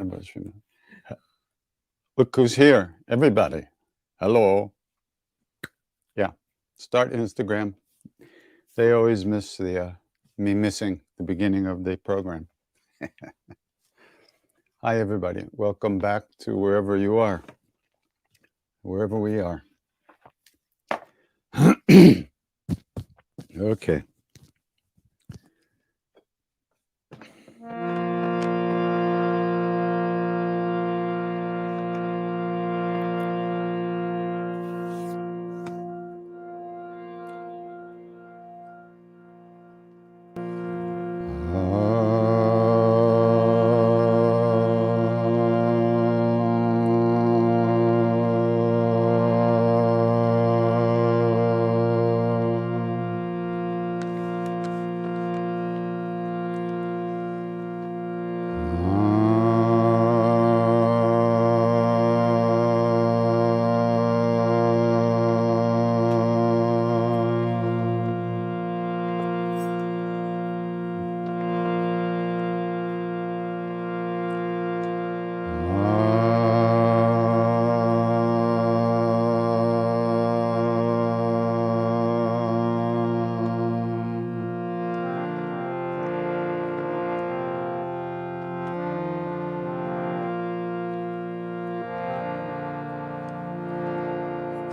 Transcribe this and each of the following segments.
Look who's here, everybody. Hello. Yeah, start Instagram. They always miss me missing the beginning of the program. Hi, everybody. Welcome back to wherever you are, wherever we are. Okay.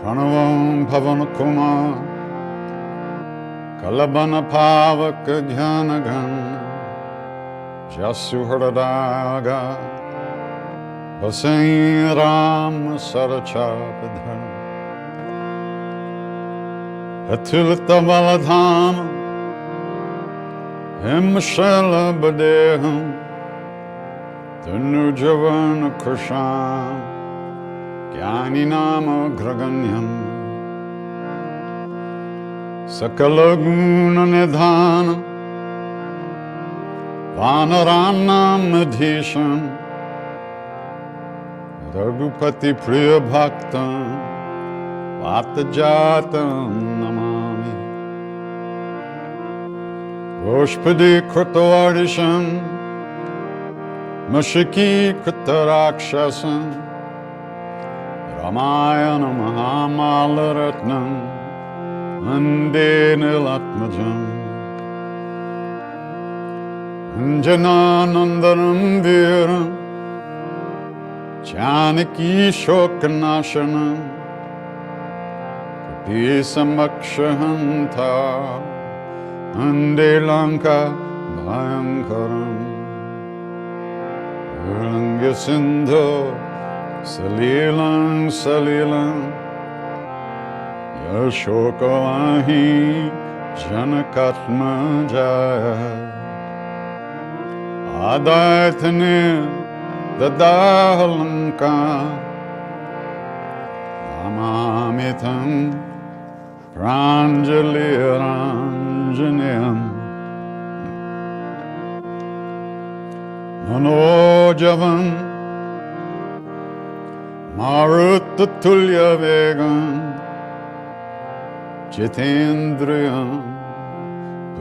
Pranavam Pavanakuma Kalabana Pavaka Jnanagan Jasuhradaaga Vasai Ram Sarachapadhan Atulita Baladham Himshala Badeham Tanujavan Krishna Jnani Nama Graganyam Sakalaguna Nidhanam Vanaranam Adhisham Raghupati Priya Bhaktam Vatajatam Namami Roshpadi Krutavardisham Mashiki Krutarakshasam Ramayana Mahamalaratnam Vande Nilatmajam Anjananandanam Viram Janaki Shokanashanam Kapisamakshahanta Vande Lanka Bhayankaram Uranga Sindho Salilang Salilang Yashokavahi Janakatma Jaya Adaitane Dadahalanka Namamitam Pranjali Ranjanayam Manojavam Maruttatulya Vegam Jitendriyam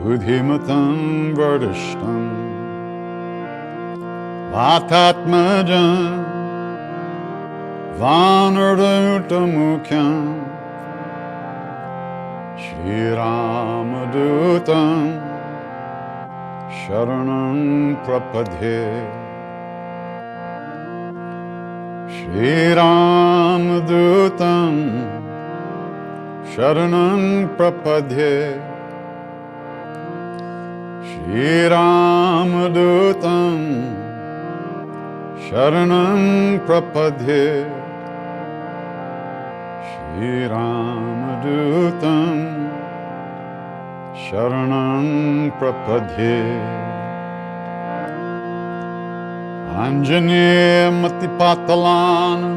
Buddhimatam Vardishtam Vatatmajam Vanardutamukyam Shri Ramadutam Sharanam Prapadhe Shri Ramadutam Sharanam Prapadhe Shri Ramadutam Sharanam Prapadhe Shri Ramadutam Sharanam Prapadhe Anjaneya Matipatalanam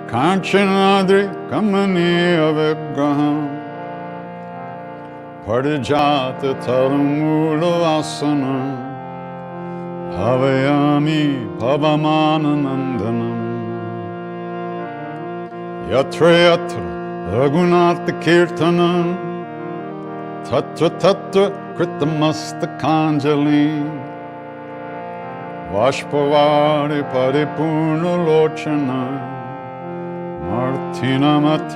Kanchanadri Kamaniya Vigraham Parijata Taramula Asanam Bhavayami Pavamananandanam Yatra Yatra Raghunatha Kirtanam Tatra Tatra Kritamastakhanjali Vashpavari Paripurna Lochana Martinamat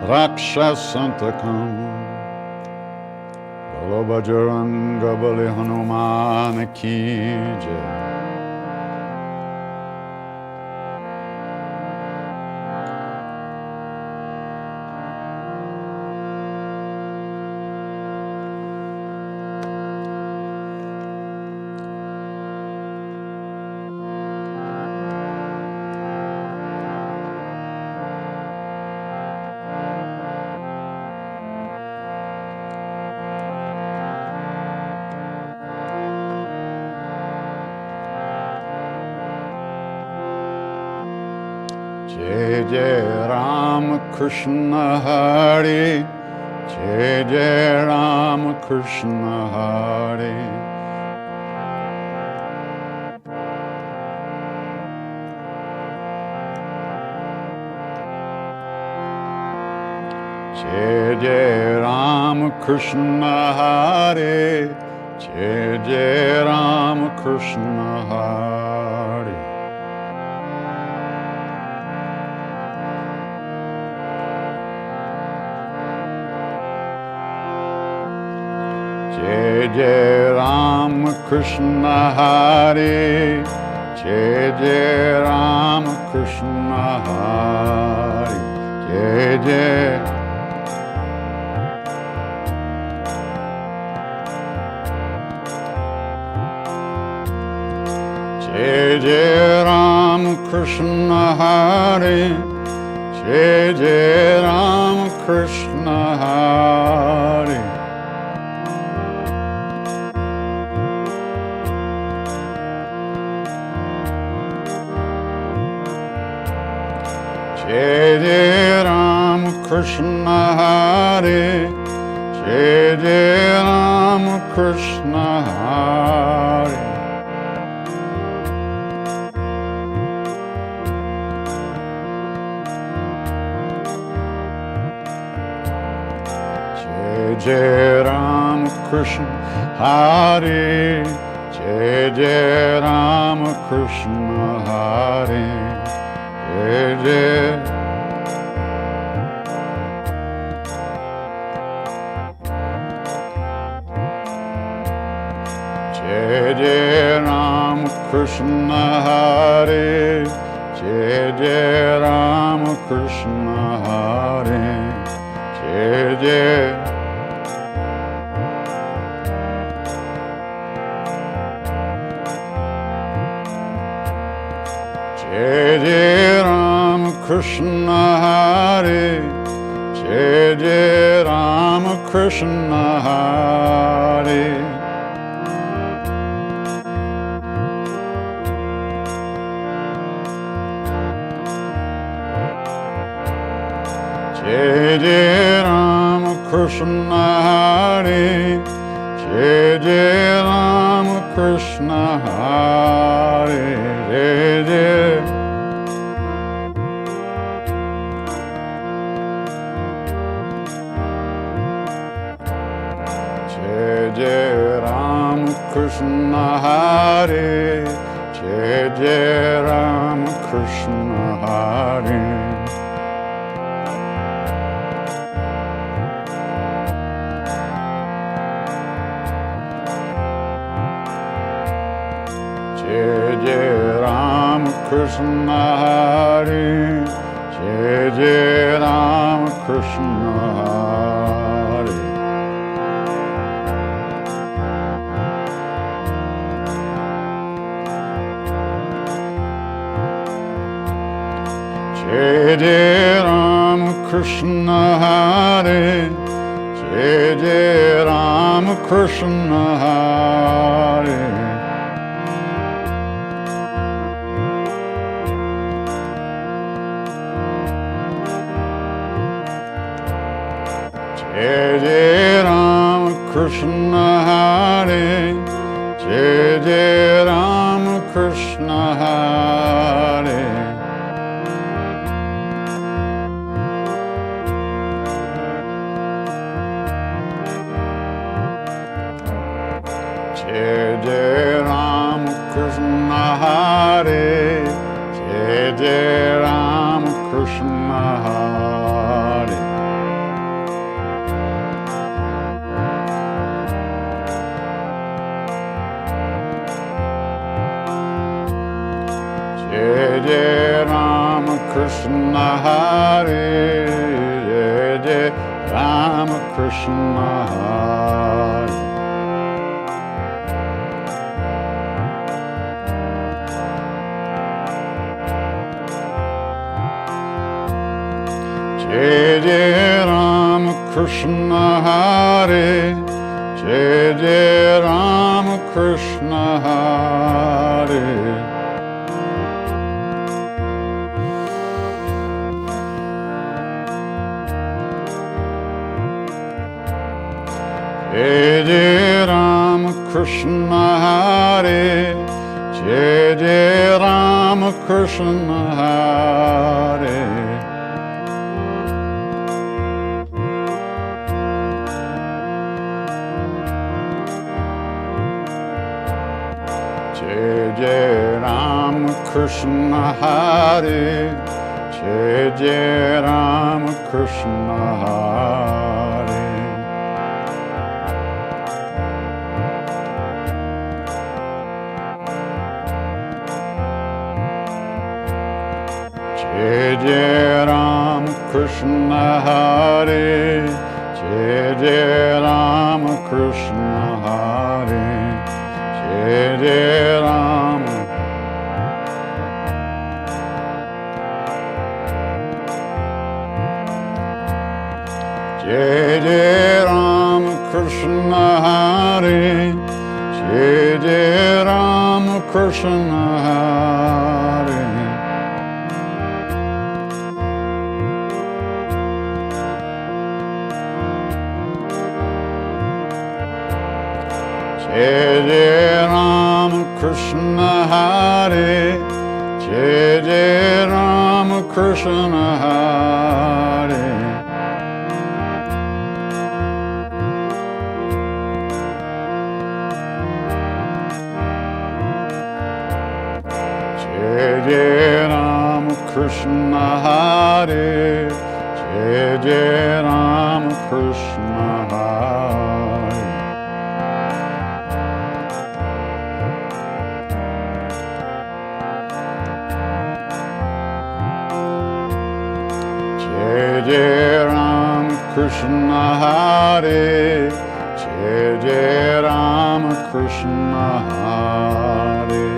Rakshasantakam Balabajaranga Bali Hanuman Ki Jai. Jai Jai Ram Krishna Hare, Jai Jai Ram Krishna Hare. Jai Jai Ram Krishna Hare, Jai Jai Ram Krishna Hare. Jai Jai Ram Krishna Hare, Jai Jai Ram Krishna Hare, Jai Jai. Jai Jai Ram Krishna Hare, Jai Jai Ram Krishna Hare. Jai Jai Ram Krishna Hare, Jai Jai Ram Krishna Hare. Jai Jai Ram Krishna Hare, Jai Jai Ram Krishna Hare, Jai Jai. Jai Jai Ram Krishna Hare, Jai Jai Ram Krishna Hare, Jai Jai. Jai Jai Ram Krishna Hare, Jai Jai Ram Krishna Hare. Jai Jai Ram Krishna Hare, Jai Jai Ram Krishna Hare, Jai Jai. Jai Jai Ram Krishna Hare, Jai Jai Ram Krishna Hare. Jai Jai Ram Krishna Hare, Jai Jai Ram Krishna Hare. Jai Jai Ram Krishna Hare, Jai Jai Ram Krishna Hare. Jai Jai Ram Krishna Hare, Jai Jai Ram Krishna Hare. Jai Jai Ram Krishna Jai Rama Krishna Hare, Jai Rama Krishna Hare. Jai Jai Rama Krishna Hare, Jai Jai Rama Krishna Hare. Jai Jai Rama Krishna Hare, Jai Jai Rama Krishna Hare. Jai Jai Rama Krishna Hare, Jai Jai Rama Krishna Hare. Jai Jai Rama Krishna Hare, Jai Jai Rama Krishna Hare. Jai Jai Rama. Jai Jai Rama Krishna Hare, Jai Jai Rama Krishna Hare. Jai Jai Rama Krishna Hare, Jai Jai Rama Krishna Hare. Jai Jai Rama Krishna Hare, Jai Jai Rama Krishna Hare. Jai Jai Rama Krishna Hare, Jai Jai Rama Krishna Hare.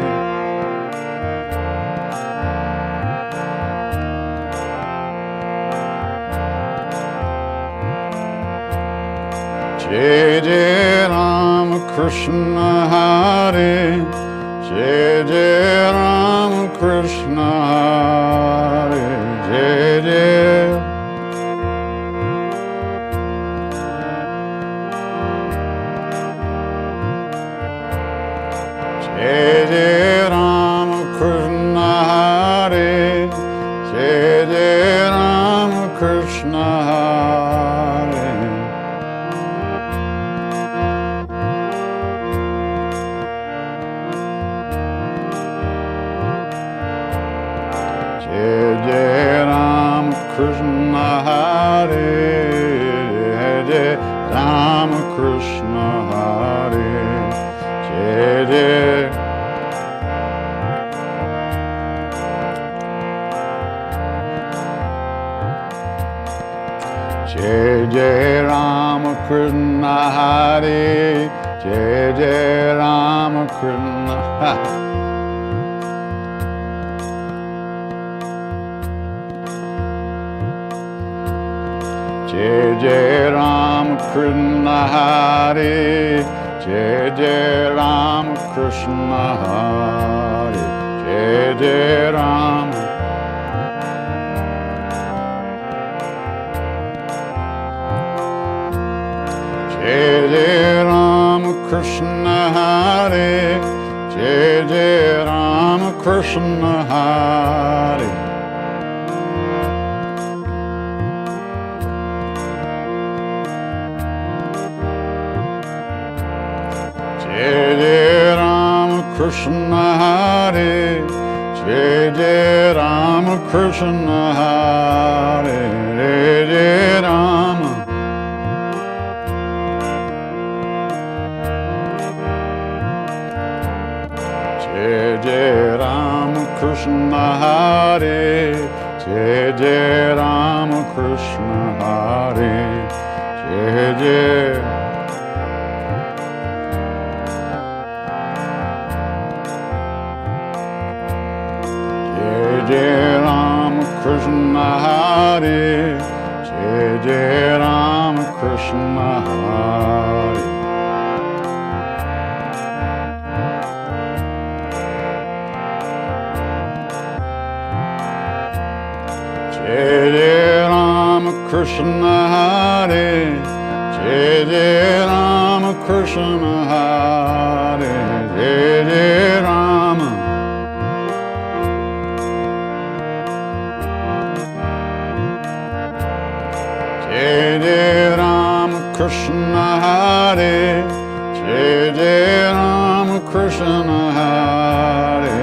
Jai Jai Rama Krishna Hare, Jai Jai Rama Krishna Hare. Jai Jai. Jai Jai Rama Krishna Hare, Jai Jai Rama Krishna Hare. Jai Jai Rama Krishna Hare, Jai Rama Krishna Hare. Jai Jai. Jai Jai Rama Krishna Hare, Jai Jai Rama Krishna Hare. Jai Jai Rama Krishna Hare, Jai Jai Rama Krishna Hare. Jai Jai Rama. Jai Jai Rama Krishna Hare, Jai Jai Rama Krishna Hare. Jai Jai Rama Krishna Hare, Jai Jai Rama Krishna Hare. Jai Jai Rama. Jai Jai Rama Krishna Hare, Jai Jai Rama Krishna Hare, Jai Jai. Jai Jai Rama Krishna Hare, Jai Jai Rama Krishna Hare. Jai Jai Rama Krishna Hare, Jai Jai Rama Krishna Hare, Jai Jai Rama. Jai Jai Rama Krishna Hare, Jai Jai Rama Krishna Hare.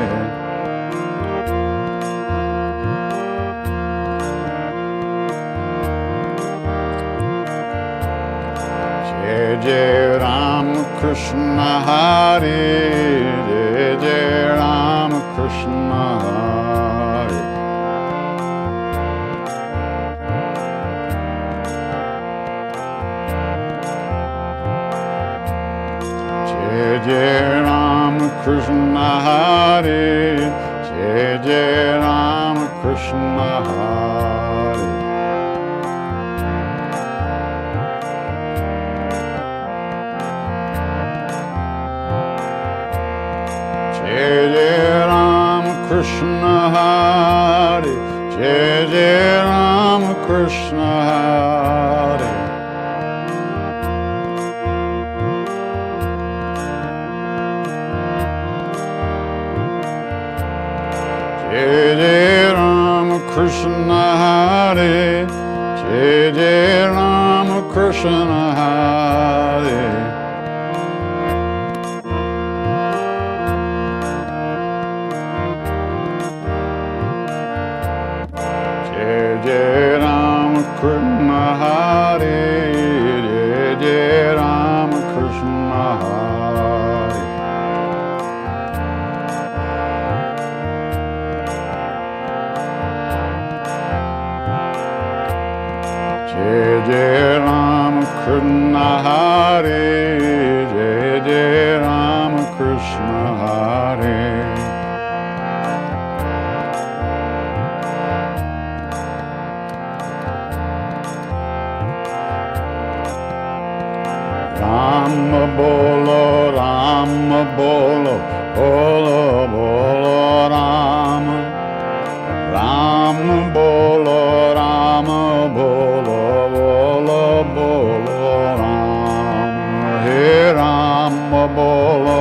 Jai Jai Rama Krishna Hare, Jai Jai Rama Krishna Hare. Jai Jai Rama Krishna Hare, Jai Jai Rama Krishna Hare. Jai Jai Rama Krishna Hare, Jai Jai Rama Krishna Hare. Jai Jai Rama Krishna Hare, Jai Jai Rama Krishna Hare. Jai Jai Rama Krishna Hare, Jai Jai Rama Krishna Hare. Jai Jai Rama Krishna Hare, Jai Jai Rama Krishna Hare. Rama bolo, Rama bolo, bolo bolo Rama. Rama bolo, Rama bolo, bolo bolo Rama. Hey Rama bolo.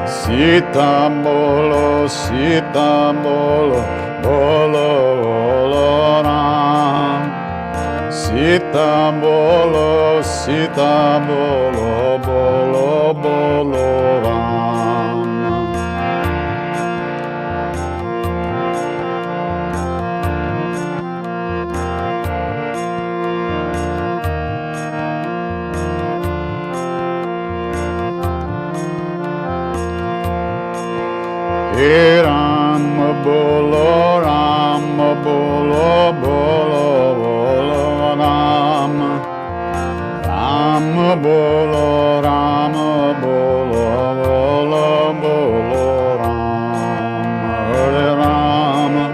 Sita bolo, Sita bolo, bolo bolo Ram. Sita bolo, Sita bolo, bolo bolo Ram. Hey Rama bolo, Rama bolo, bolo bolo Rama. Rama bolo, Rama bolo, bolo bolo Rama. Hare Rama.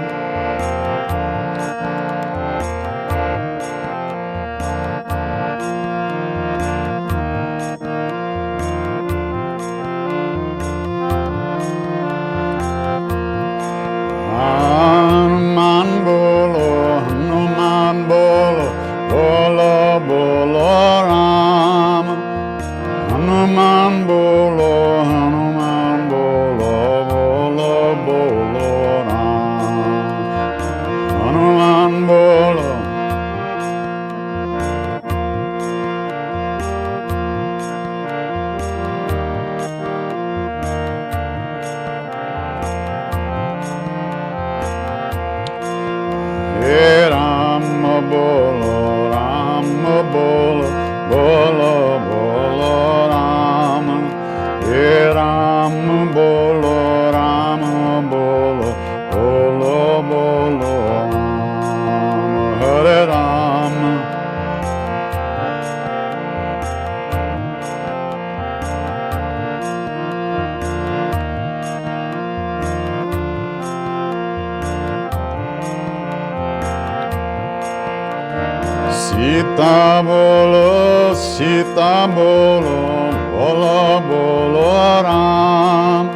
Sita bolo, Sita bolo, bolo bolo Ram.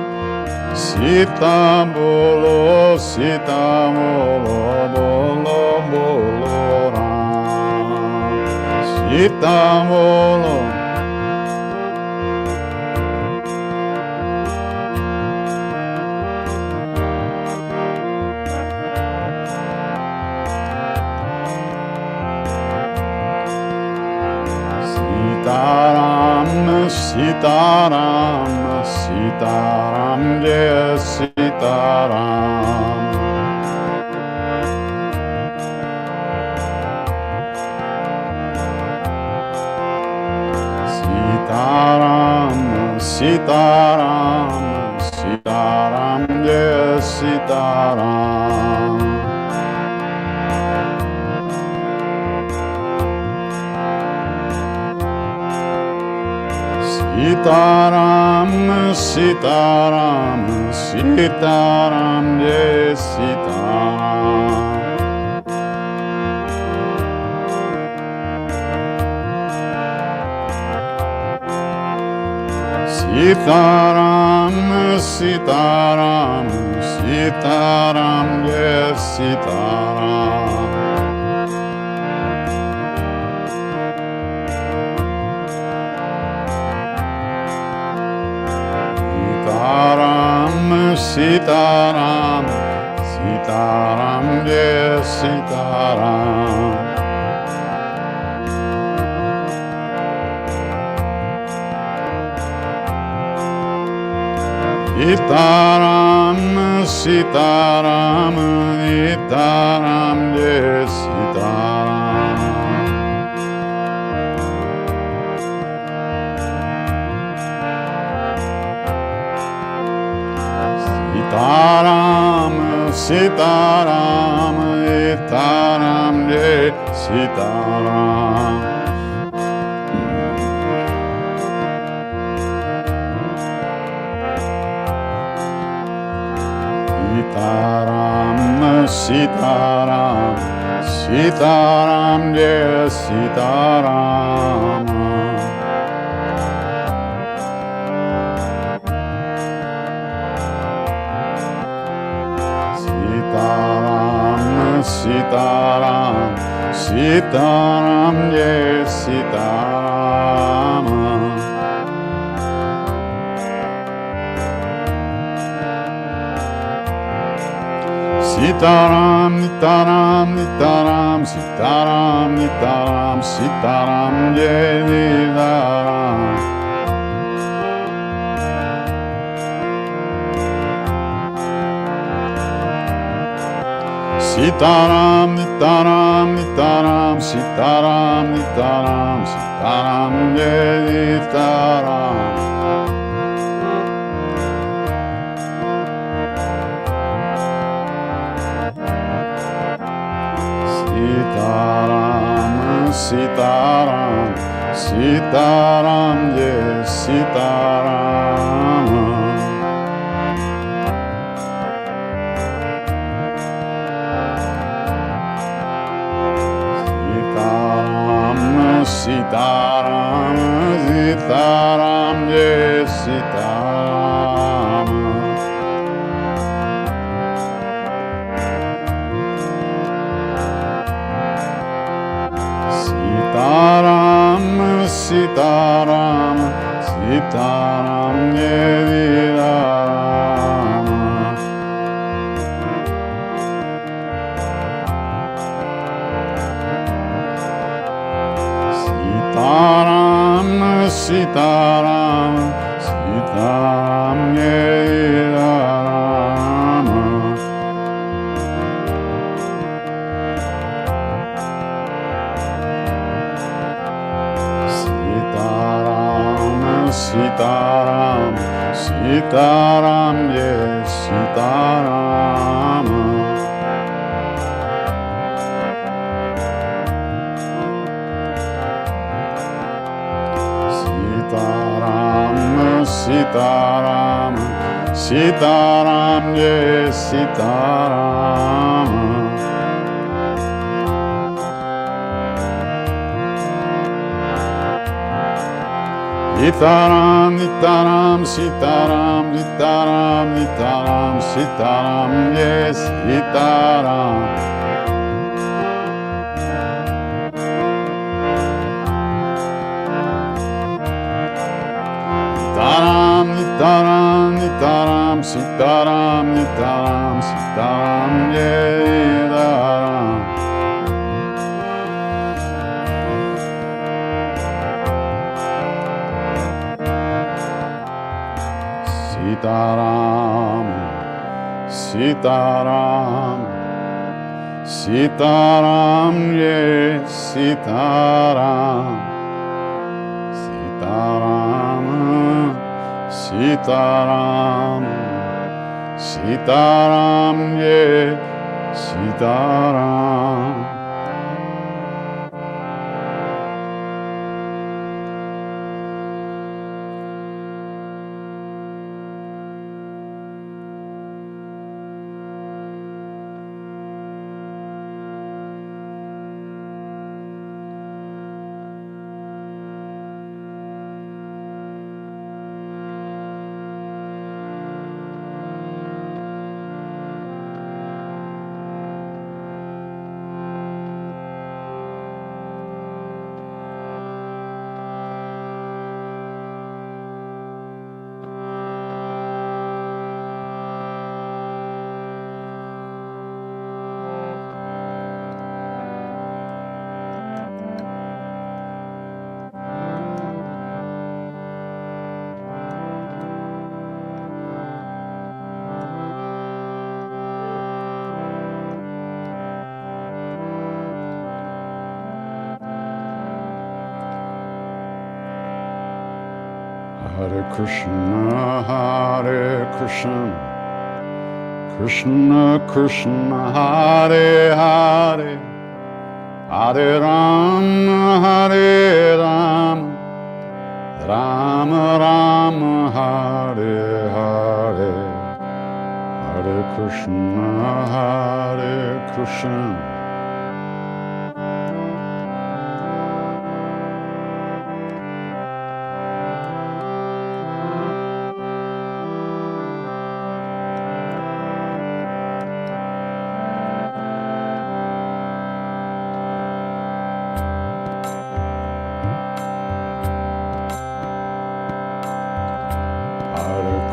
Sita bolo, Sita bolo, bolo bolo Ram. Sita bolo. Sitaram, Sitaram, yes, Sitaram. Sitaram, Sitaram, Sitaram, yes, Sitaram. Sitaram, Sitaram, Sitaram, yes, Sitaram. Sitaram, Sitaram, Sitaram, yes, Sitaram. Sitaram, Sitaram, yes, Sitaram. Sitaram, Sitaram, Sitaram, yes, Sitaram. Sitaram, Sitaram, Sitaram, yes, Sitaram. Sitaram, Sitaram, Sitaram, yes, Sitaram. Sitaram, Sitaram, yes, Sitaram. Sitaram, Nitaram, Nitaram, Sitaram, Nitaram, Sitaram, yes, Nitaram. Sitaram, Nitaram, Nitaram, Sitaram, Nitaram, Sitaram, yes, Nitaram. Sitaram, Sitaram, Sitaram, yes, Sitaram. Sitaram, Sitaram, yes, Sitaram. Sitaram, Sitaram, Sitaram, yes, Sitaram. Sitaram, Sitaram, Sitaram, Sitaram. Sitaram, Sitaram, Sitaram, yes, Sitaram. Sitaram, Sitaram, yes, Sitaram. Sitaram, Nitaram, Sitaram, Nitaram, Nitaram, Sitaram, yes, Sitaram. Nitaram, Nitaram, Nitaram, Sitaram, Nitaram, Sitaram, Yedaram. Sitaram, Sitaram, Sitaram, yes, Sitaram, Sitaram, Sitaram, Sitaram, yes, Sitaram. Hare Krishna, Hare Krishna, Krishna Krishna, Hare Hare, Hare Rama, Hare Rama, Rama Rama, Hare Hare, Hare Krishna, Hare Krishna.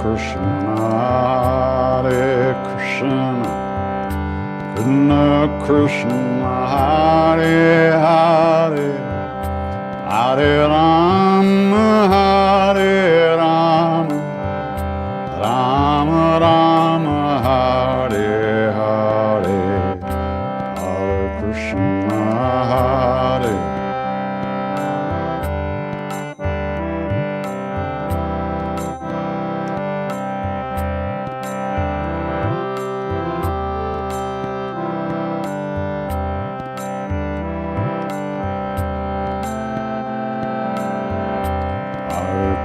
Krishna, Hare Krishna, Krishna Krishna, Hare Hare, Hare Rama, Hare Rama, Rama Rama, Hare Hare, Hare Krishna, Hare.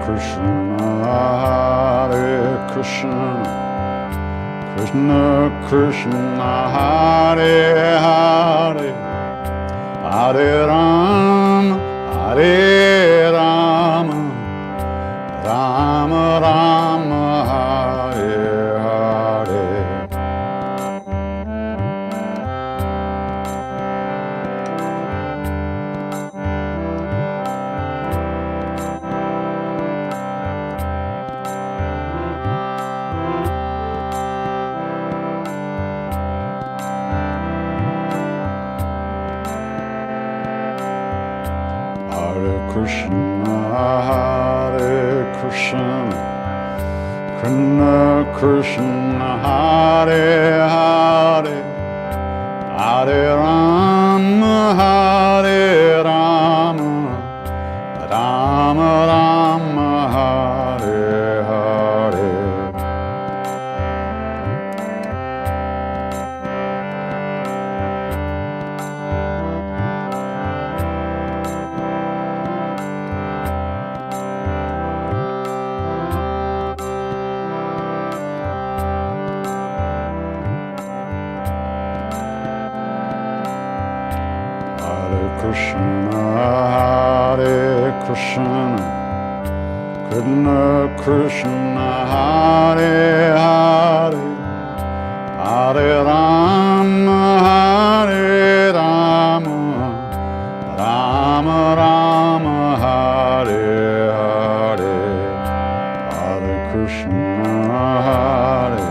Krishna, Hare Krishna, Krishna Krishna, Hare Hare, Hare Rama, Hare Rama, Rama Rama, Hare Hare. Krishna, Hare Krishna, Krishna Krishna, Hare Hare, Hare Rama, Hare Rama, Rama Rama, Hare Hare. Krishna, Hare Krishna, Krishna Krishna Hare Hare Hare Rama Hare Rama Rama Rama Hare Hare Hare Krishna Hare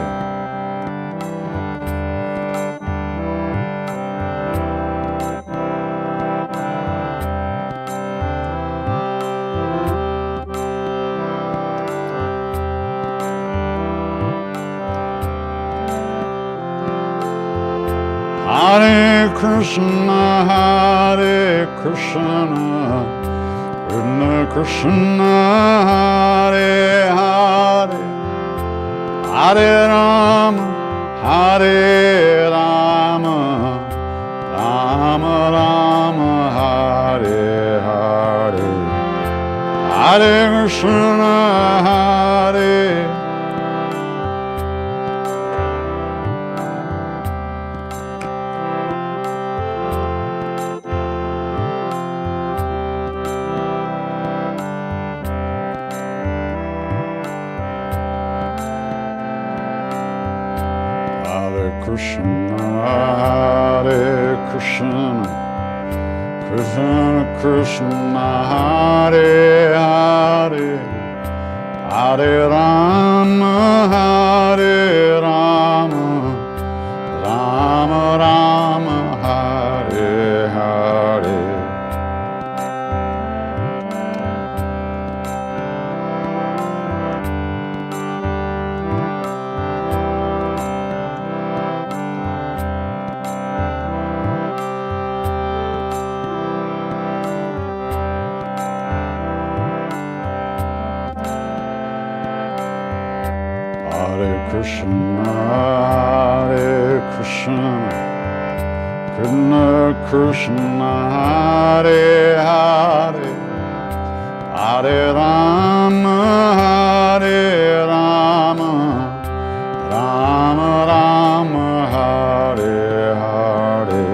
Hare Krishna, Hare Krishna, Krishna Krishna, Hare Hare, Hare Rama, Hare Rama, Rama Rama, Hare Hare, Hare Krishna, Hare Krishna, Hare Krishna, Krishna Krishna, Hare Hare, Hare Rama, Hare Rama, Rama Rama, Hare Hare. Hare Krishna, Hare Krishna, Krishna Krishna, Hare Hare, Hare Rama, Hare Rama, Rama Rama, Hare Hare,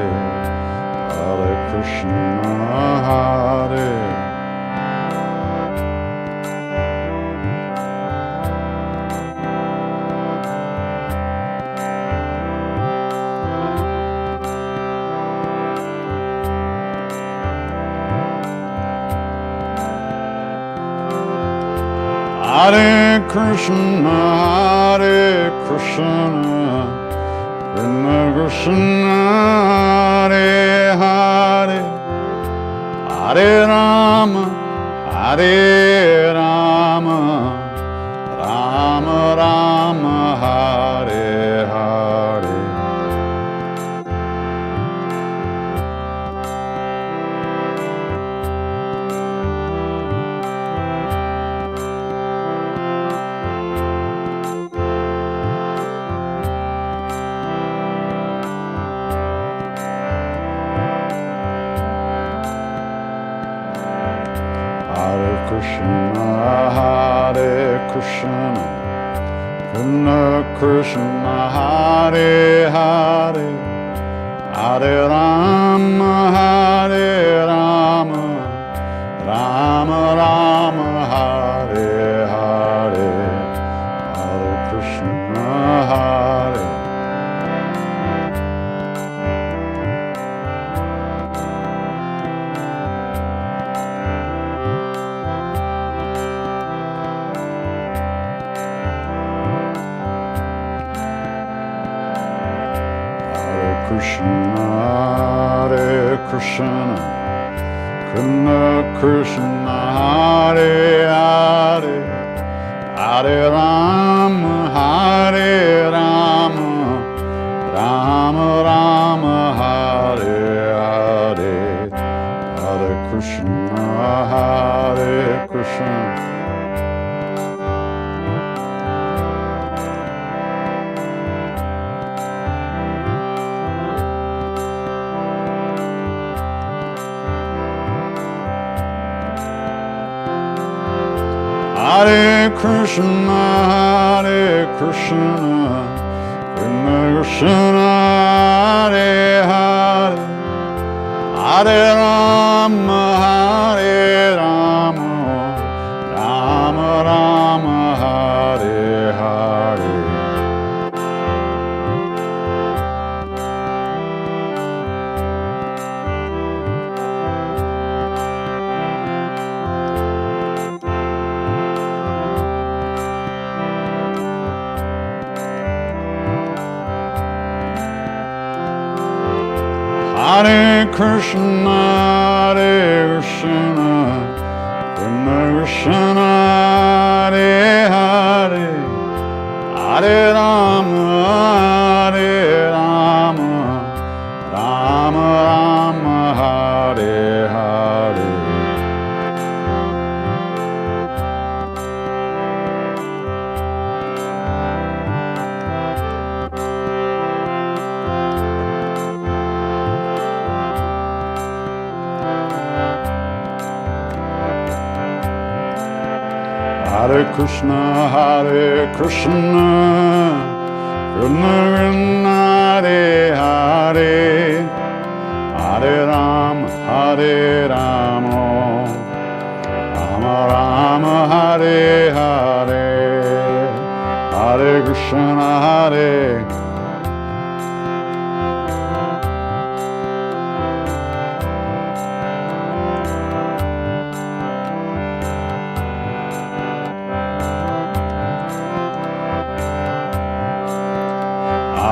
Hare Krishna, Hare Hare Krishna, Hare Krishna, Krishna Krishna, Hare Hare, Hare Rama, Hare Rama, Rama Rama, Hare Hare. Krishna, Hare Krishna, Krishna Krishna, Hare Hare, Hare Rama, Hare Rama, Rama Rama, Hare Hare, Hare Krishna, Hare Krishna, Hare Krishna, Krishna Krishna, Hare Hare, Hare Rama, Hare Rama, Rama Rama, Hare Hare, Hare Krishna, Hare Krishna. Hare Krishna, Hare Krishna, Krishna Krishna, Hare Hare, Hare Rama, Hare Rama, Rama Hare Krishna, Hare Krishna, Krishna Krishna, Hare Hare, Hare Rama, Hare Rama, Rama Rama, Hare Hare. Hare Krishna, Hare Krishna, Krishna Krishna, Hare Hare, Hare Rama, Hare Rama, Rama Rama, Hare Hare, Hare Krishna, Hare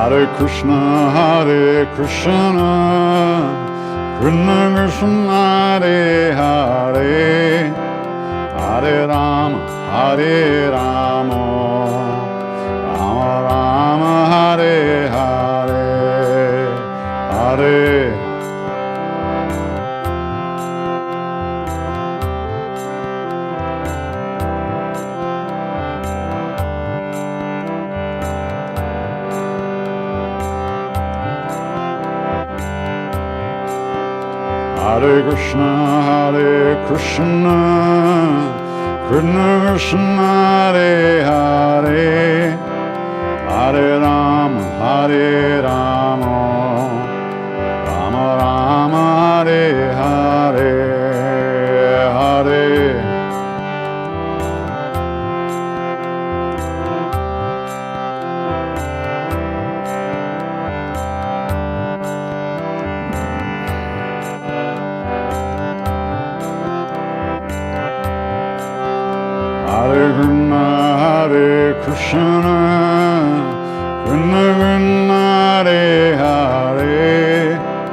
Hare Krishna, Hare Krishna, Krishna Krishna, Hare Hare, Hare Rama, Hare Rama, Rama Rama, Hare Hare, Hare. Hare Krishna, Hare Krishna, Krishna Krishna, Hare Hare, Hare Rama, Hare Rama, Rama Rama, Hare Hare, Hare. Hare Krishna, Hare Krishna, Krishna Krishna, Hare Hare,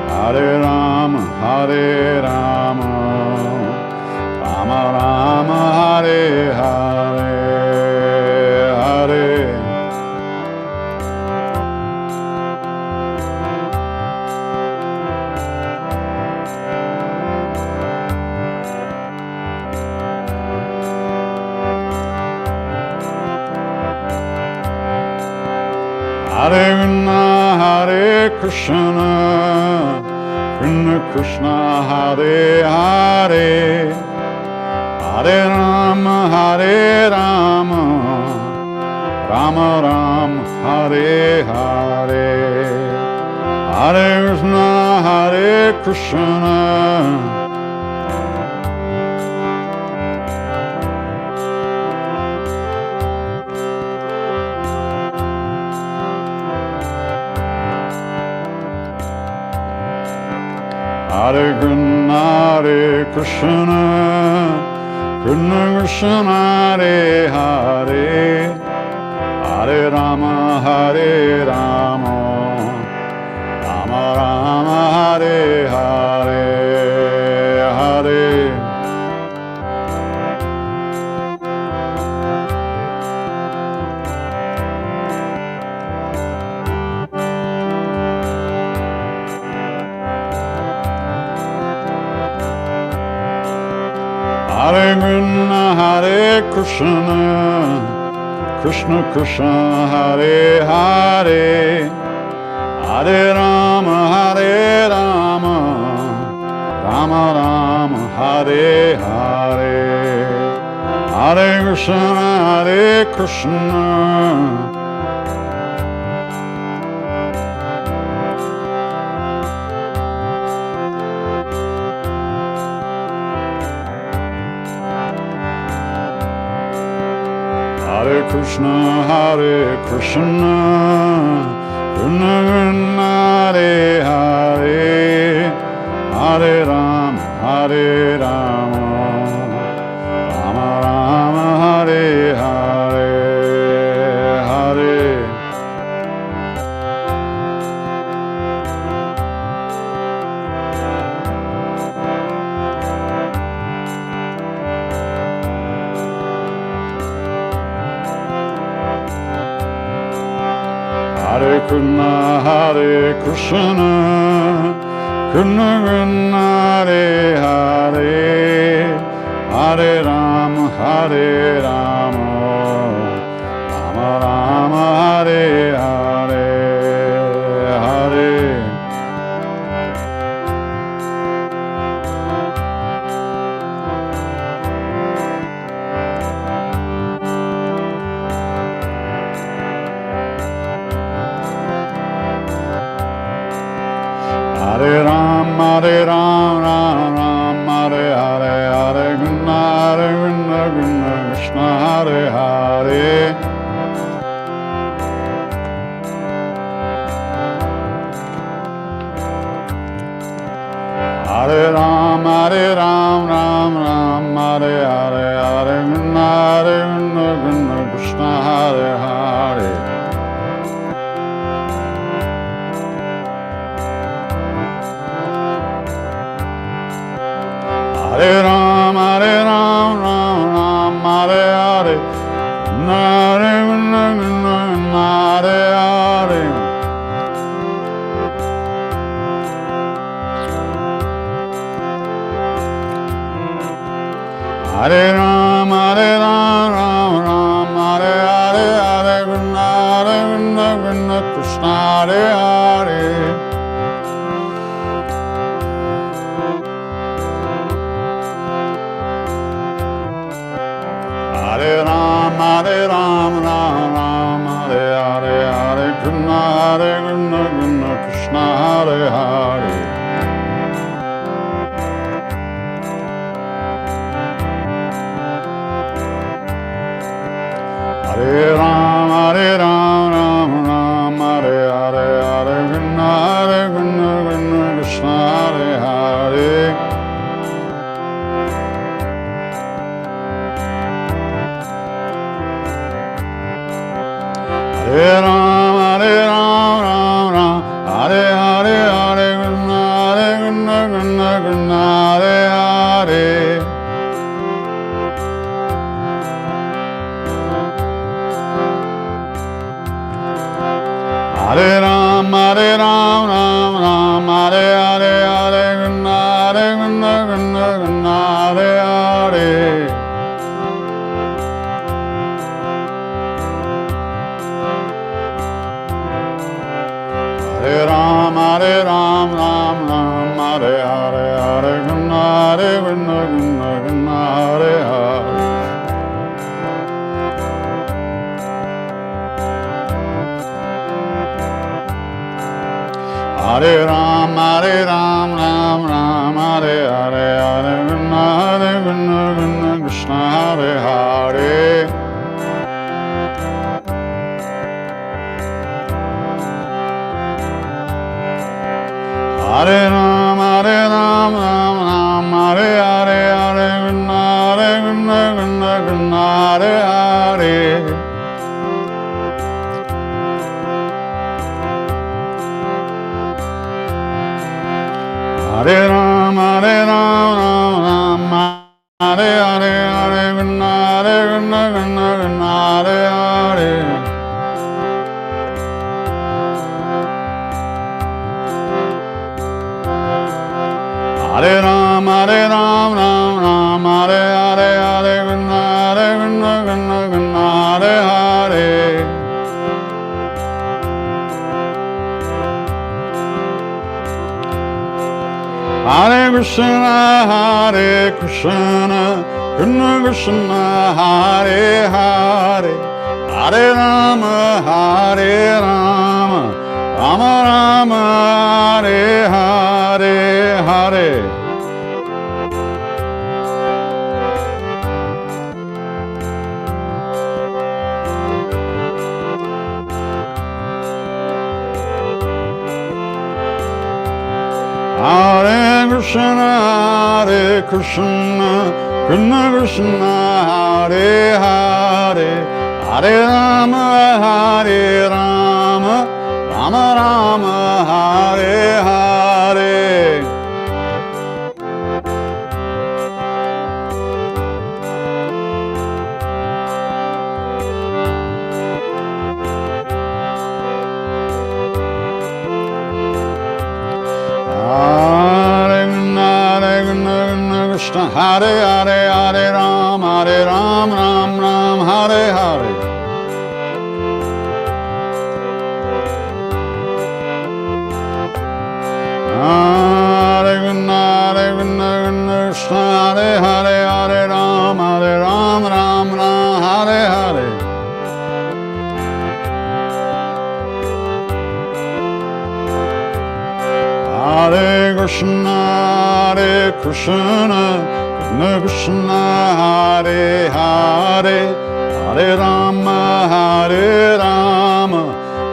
Hare Rama, Hare Rama, Rama Rama, Hare Hare, Hare. Hare Krishna, Hare Krishna, Krishna Krishna, Hare Hare, Hare Rama, Hare Rama, Rama Rama, Hare Hare, Hare Krishna, Hare Krishna. Hare Krishna, Hare Krishna, Krishna Krishna, Hare Hare, Hare Rama, Hare Rama, Rama Rama, Hare Hare, Hare. Hare Krishna, Hare Krishna, Krishna Krishna, Hare Hare, Hare Rama, Hare Rama, Rama Rama, Hare Hare, Hare Krishna, Hare Krishna. Hare Krishna, Hare Krishna, Krishna Krishna, Hare Hare, Hare Rama, Hare Rama, Rama Rama, Hare Hare, Hare. Hare Krishna, Krishna Krishna Hare Hare, Hare Rama, Hare Rama, Rama Rama, Hare Hare, Hare. Hare Ram, Ram Ram, Hare Hare, Hare Krishna, Krishna Krishna, Hare Hare. Hare Ram, Ram Ram, Hare Hare, Hare Krishna, Krishna Hare Hare. Hare Ram, Ram Ram, Hare Hare, Hare Hare. Hare Ram, Ram, Hare Hare, Hare Krishna, Krishna Hare Hare. Hare Ram, Ram, Hare Hare, Hare Krishna, Krishna Hare Hare. Hare Ram, Ram, Hare Hare, Hare Krishna, Krishna Hare Hare. Hare Ram, Ram, Hare Hare, Hare Krishna, Krishna Hare Hare. Hare Ram, Hare Ram, Hare Hare, Hare Krishna, Krishna Hare Hare. Hare Ram, Hare Ram, Hare Hare, Hare Krishna, Krishna Hare Hare. Hare Ram, Hare Ram, Hare Hare, Hare Krishna, Krishna Hare Hare. Hare Ram, Hare Ram, Hare Hare, Hare Krishna, Krishna Hare Hare. Hare Ram, Hare Ram, Hare Hare, Hare Krishna, Krishna Hare Hare. Hare Ram, Hare Ram, Hare Hare, Hare Krishna, Krishna Hare Hare. Hare Krishna, Hare Krishna, Krishna Krishna, Hare Hare, Hare Rama, Hare Rama, Rama Rama, Hare Hare, Hare. Hare Krishna, Hare Krishna, Krishna Krishna, Hare Hare, Hare Rama, Hare Rama, Rama Rama, Hare Hare. Hare Hare Hare Ram Ram Ram Hare Hare. Hare Krishna Krishna Hare Hare Hare Ram Ram Ram Hare Hare. Hare Krishna Krishna Krishna Hare Hare Hare Rama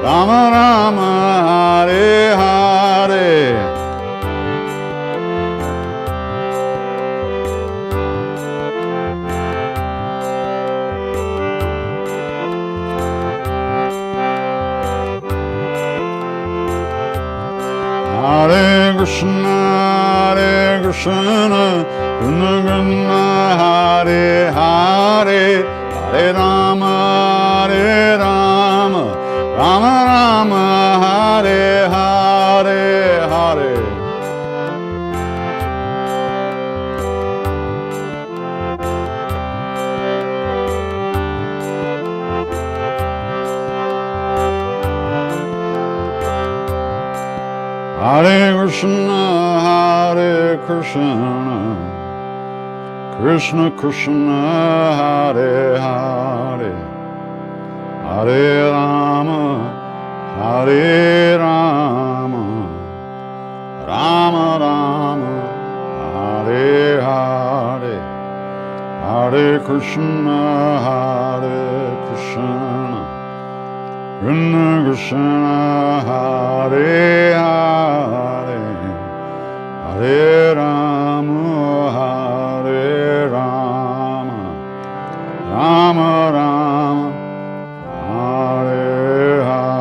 Rama Rama Hare Hare. Hare Krishna Krishna Krishna Hare Hare Hare Rama Rama Rama Hare Hare Hare. Hare Krishna Krishna Krishna Hare Hare Hare Rama Rama Rama Hare Hare. Hare Krishna Krishna Krishna Hare Hare Hare Rama Rama Rama Hare Hare.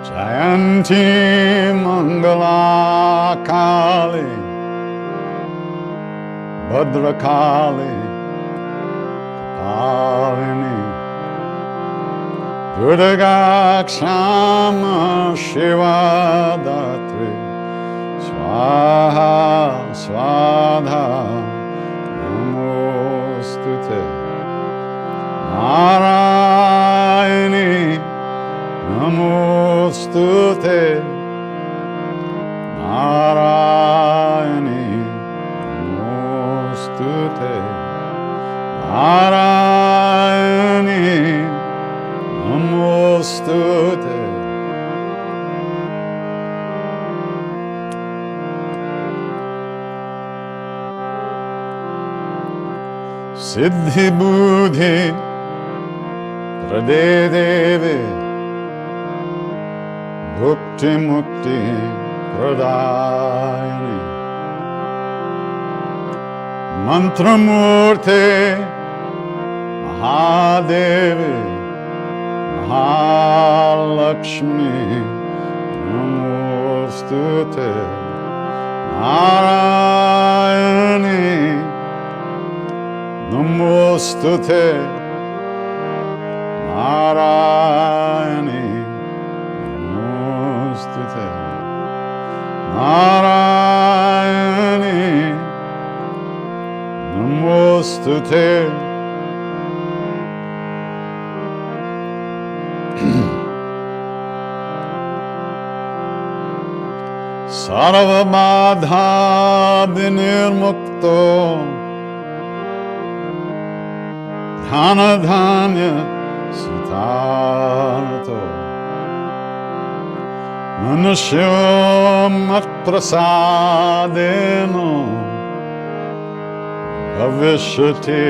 Jayanti Mangala Kali Bhadrakali Kapalini Durga Kshama Shiva Datri Swaha Swadha Namostute Narayani Namostute Narayani Namostute Narayani Namostute Siddhi Buddhi Prade Devi Bhukti Mukti Pradayani Mantramurte Mahadevi Mahalakshmi Namostute Narayani Namostute Narayani Namostute Narayani Namostute Sarvabadha Vinirmukto Dhana Dhanya Sitato Manusyo Mat Prasadeno Bhavishyati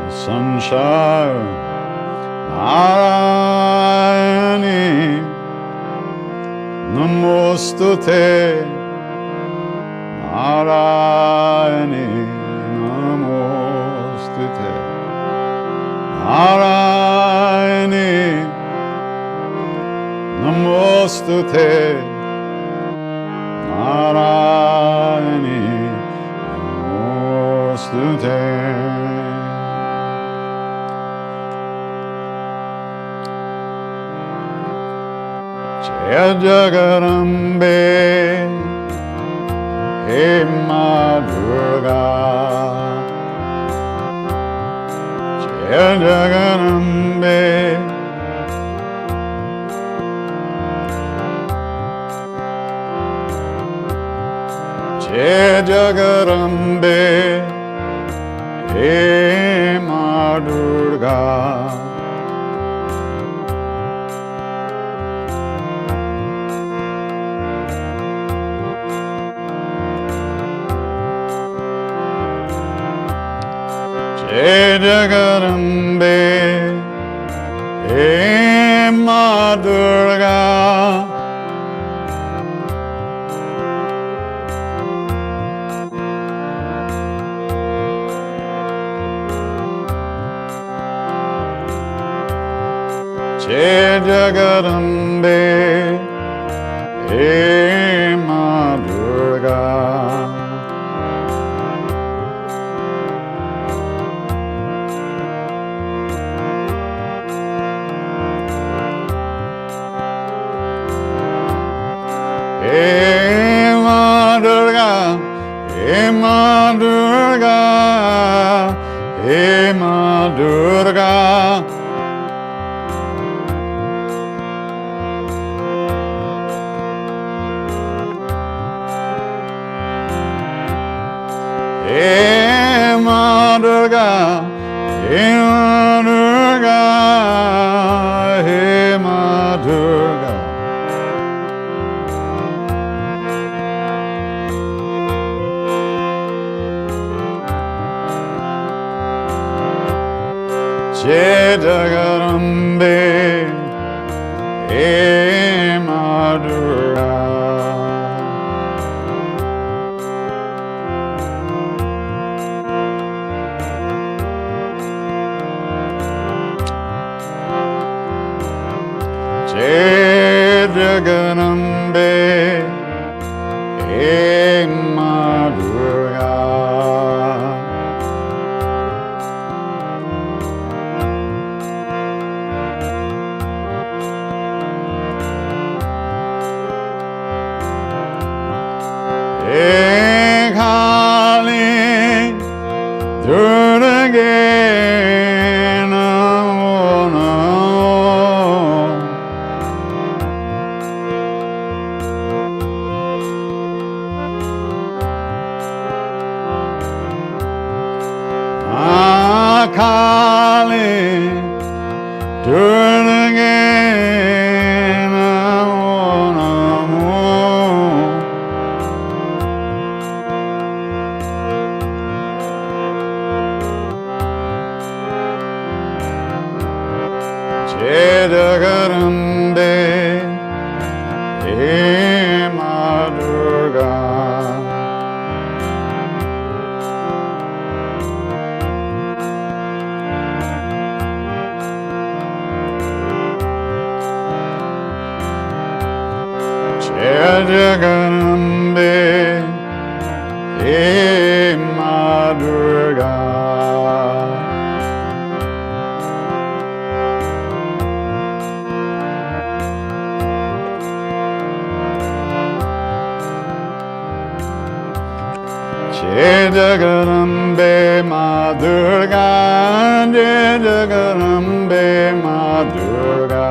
Sanshaya Narayani Namostute Narayani Namostute Narayani Namostute Narayani Namostute Jaya Jagarambe He Ma Durga Jaya Jagarambe Jaya Jagarambe He Ma Durga Jai Jagarambe He Ma Durga Jai Jagarambe He Ma Durga Hey Ma Durga, Hey Ma Durga, Hey Ma Durga. Hey Ma Durga, Hey Ma Durga, Hey Ma Durga. Jai Jagarambe He Ma Durga Jai Hey Ma Durga. Hey Kali Durga. Kali Durga Namo. Jagarambe He Ma Durga. Jagarambe He Ma Durga. Jagarambe Ma Durga. Jagarambe Ma Durga.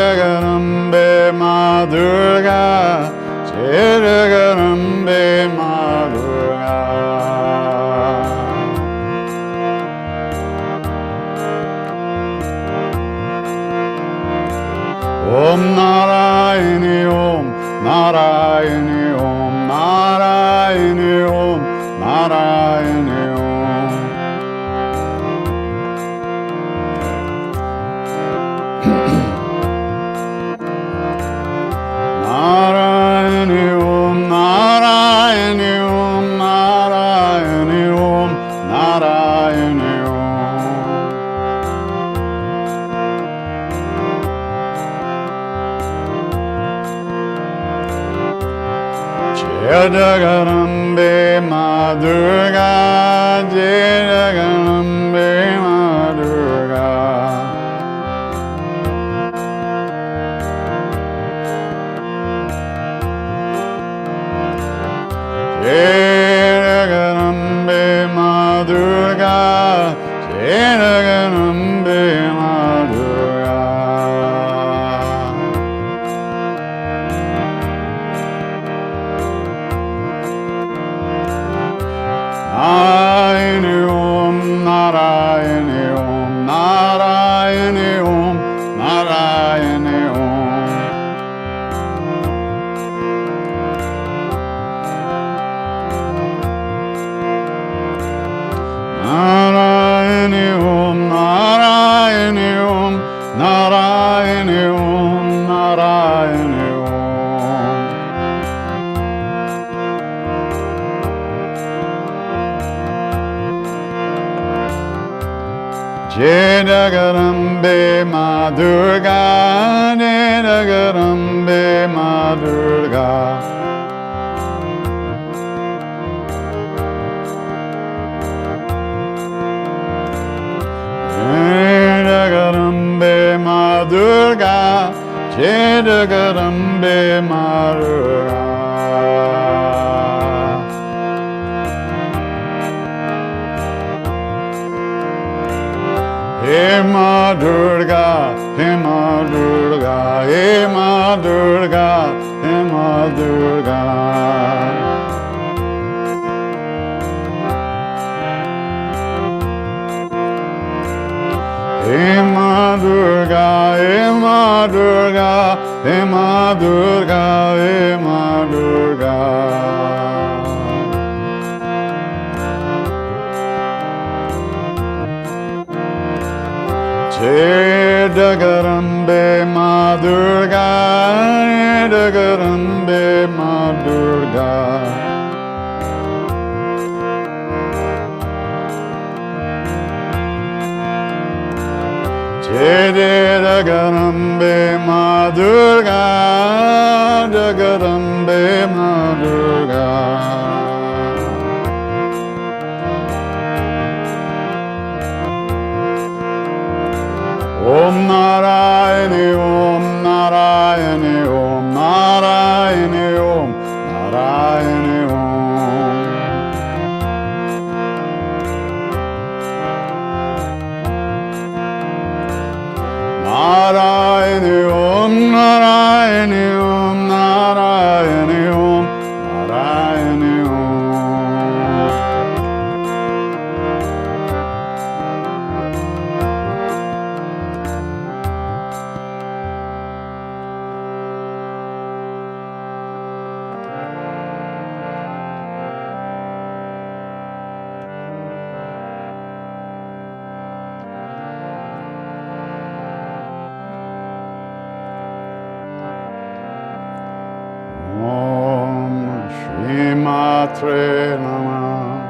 Jagarambe Ma Durga. Jagarambe Ma Durga. Om Narayani Om Narayani Om Narayani Om Narayani Om. Narayani Om Narayani Om Narayani Om Narayani Om. Jagarambe Ma Durga. Jagarambe Ma Durga. Jagarambe Ma Durga. Jagarambe Ma Durga. Narayani Om Narayani Om Narayani Om Narayani Om. Narayani Om Narayani Om Narayani Om Narayani Om. Jagarambe Ma Durga. Jagarambe Ma Durga. Jagarambe Ma Durga. Jagarambe Ma Durga. He Ma Durga, He Ma Durga, He Ma Durga, He Ma Durga. He Ma Durga, He Ma Durga, He Ma Durga, He Ma Durga. Jagarambe Ma Durga. Jagarambe Ma Durga. Jai Jagarambe Ma Durga, Jagarambe Ma Durga. Om Narayani, Om Narayani, Om Narayani, Om Narayani, Om. Narayani, Om Narayani, Om Narayani, Om Narayani, Om. Om Shri Matre Namah.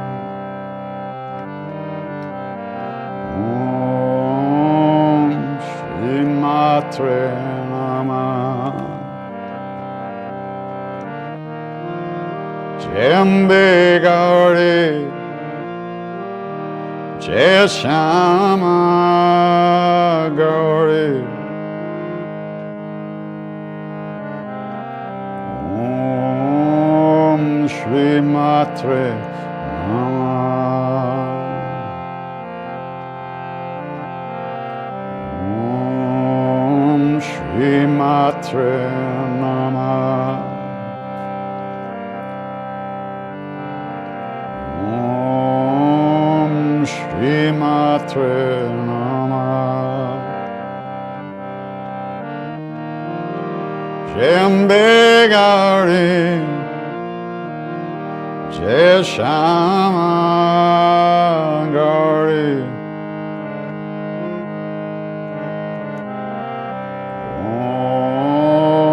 Om Shri Matre Namah. Jembe Gauri, Jai Shama Gauri. Om Shri Matre Namah. Om Shri Matre Namah. Om Shri Matre Namah. Jembe Gauri, Jai Shama Gauri.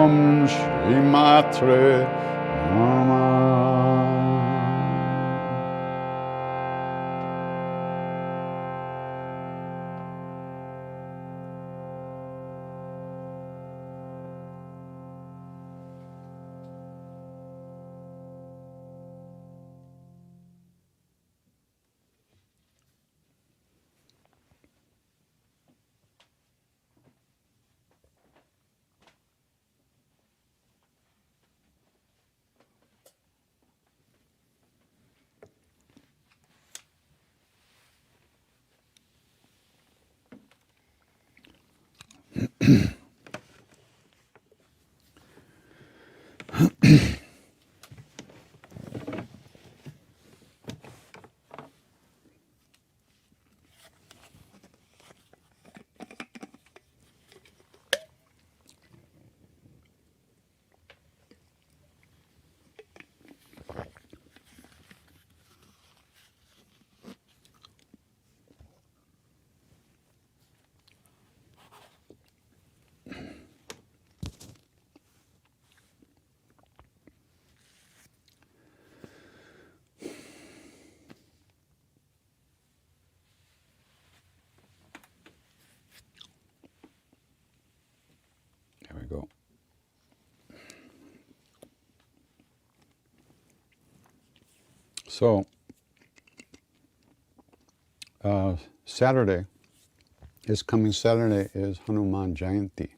Om Shri Matre Namah. There we go. So, Saturday, this coming Saturday is Hanuman Jayanti,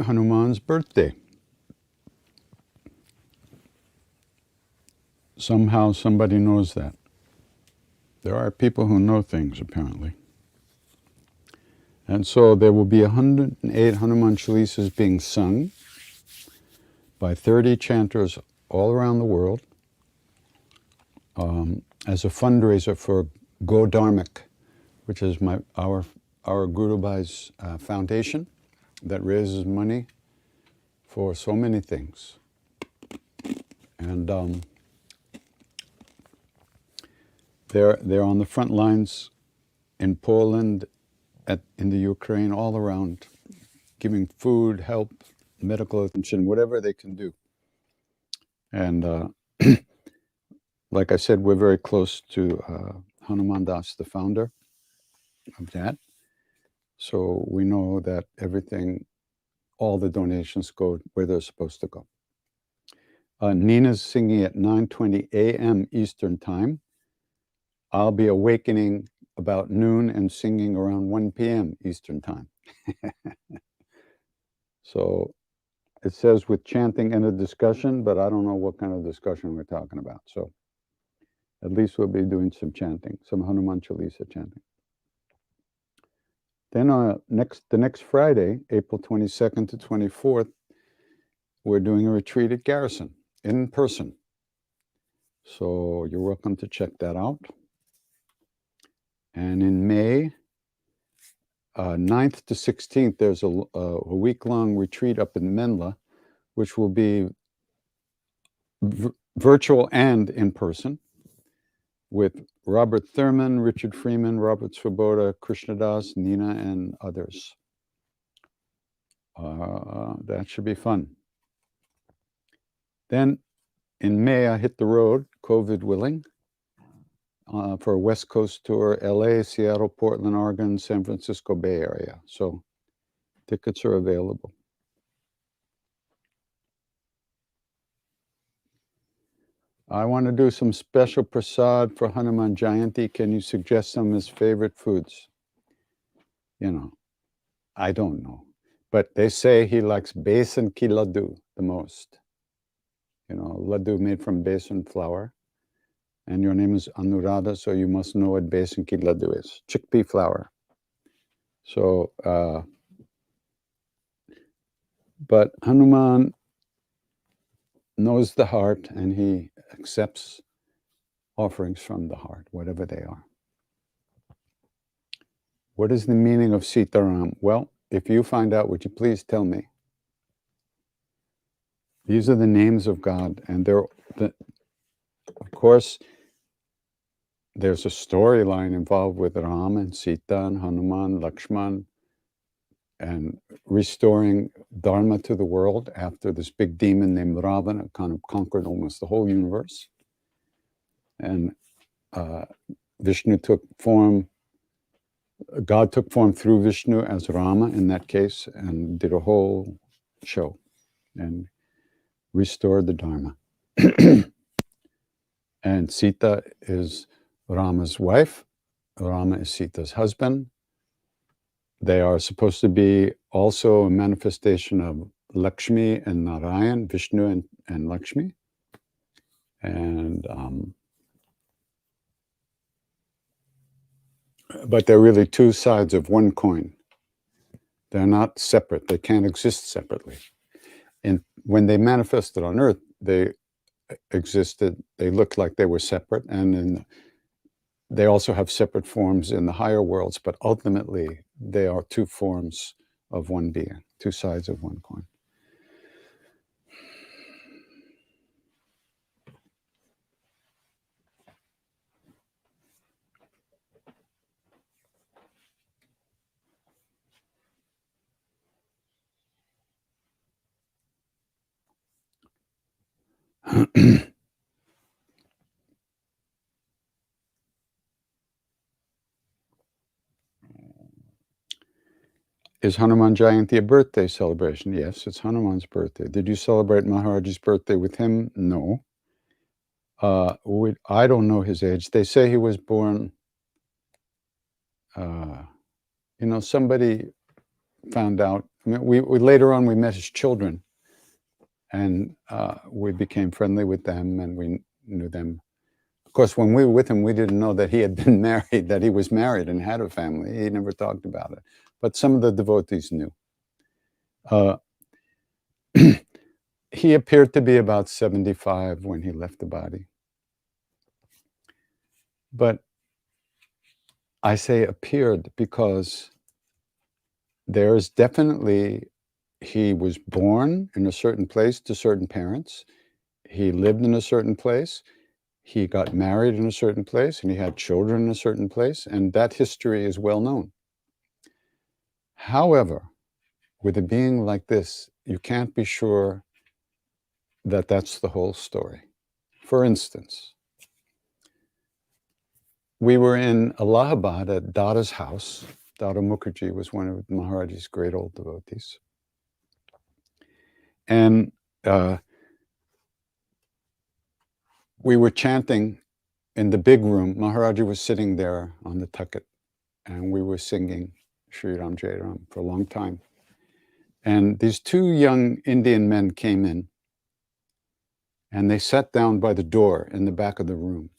Hanuman's birthday. Somehow somebody knows that. There are people who know things, apparently. And so there will be 108 Hanuman Chalisas being sung by 30 chanters all around the world as a fundraiser for Go Dharmic, which is our Guru Bhai's foundation that raises money for so many things. And they're on the front lines in Poland, in the Ukraine, all around, giving food, help, medical attention, whatever they can do. And like I said, we're very close to Hanuman Das, the founder. of that. So we know that everything, all the donations go where they're supposed to go. Nina's singing at 9:20 a.m. Eastern Time. I'll be awakening about noon and singing around 1 p.m. Eastern Time. So it says with chanting and a discussion, but I don't know what kind of discussion we're talking about. So at least we'll be doing some chanting, some Hanuman Chalisa chanting. Then the next Friday, April 22nd to 24th, we're doing a retreat at Garrison in person. So you're welcome to check that out. And in May, 9th to 16th, there's a week-long retreat up in Menla, which will be virtual and in person, with Robert Thurman, Richard Freeman, Robert Swoboda, Krishna Das, Nina, and others. That should be fun. Then in May, I hit the road, COVID willing, for a West Coast tour, LA, Seattle, Portland, Oregon, San Francisco Bay Area. So tickets are available. I want to do some special prasad for Hanuman Jayanti. Can you suggest some of his favorite foods? You know, I don't know. But they say he likes besan ki laddu the most. You know, laddu made from besan flour. And your name is Anuradha, so you must know what besan ki laddu is. Chickpea flour. So, but Hanuman knows the heart and he accepts offerings from the heart, whatever they are. What is the meaning of Sitaram? Well, if you find out, would you please tell me? These are the names of God, and of course, there's a storyline involved with Ram and Sita and Hanuman, Lakshman, and restoring Dharma to the world after this big demon named Ravana kind of conquered almost the whole universe. And Vishnu took form, God took form through Vishnu as Rama in that case, and did a whole show and restored the Dharma. And Sita is Rama's wife. Rama is Sita's husband. They are supposed to be also a manifestation of Lakshmi and Narayan, Vishnu and Lakshmi. And but they're really two sides of one coin. They're not separate. They can't exist separately. And when they manifested on Earth, they existed, they looked like they were separate, and they also have separate forms in the higher worlds, but ultimately they are two forms of one being, two sides of one coin. Is Hanuman Jayanti a birthday celebration? Yes, it's Hanuman's birthday. Did you celebrate Maharajji's birthday with him? No. I don't know his age. They say he was born, somebody found out. I mean, we later on, we met his children, and we became friendly with them, and we knew them. Of course, when we were with him, we didn't know that he had been married, that he was married and had a family. He never talked about it. But some of the devotees knew. He appeared to be about 75 when he left the body. But I say appeared because there's definitely, he was born in a certain place to certain parents. He lived in a certain place. He got married in a certain place, and he had children in a certain place, and that history is well known. However, with a being like this, you can't be sure that that's the whole story. For instance, we were in Allahabad at Dada's house. Dada Mukherjee was one of Maharajji's great old devotees. And we were chanting in the big room. Maharajji was sitting there on the tucket, and we were singing Sri Ram Jai Ram for a long time. And these two young Indian men came in, and they sat down by the door in the back of the room.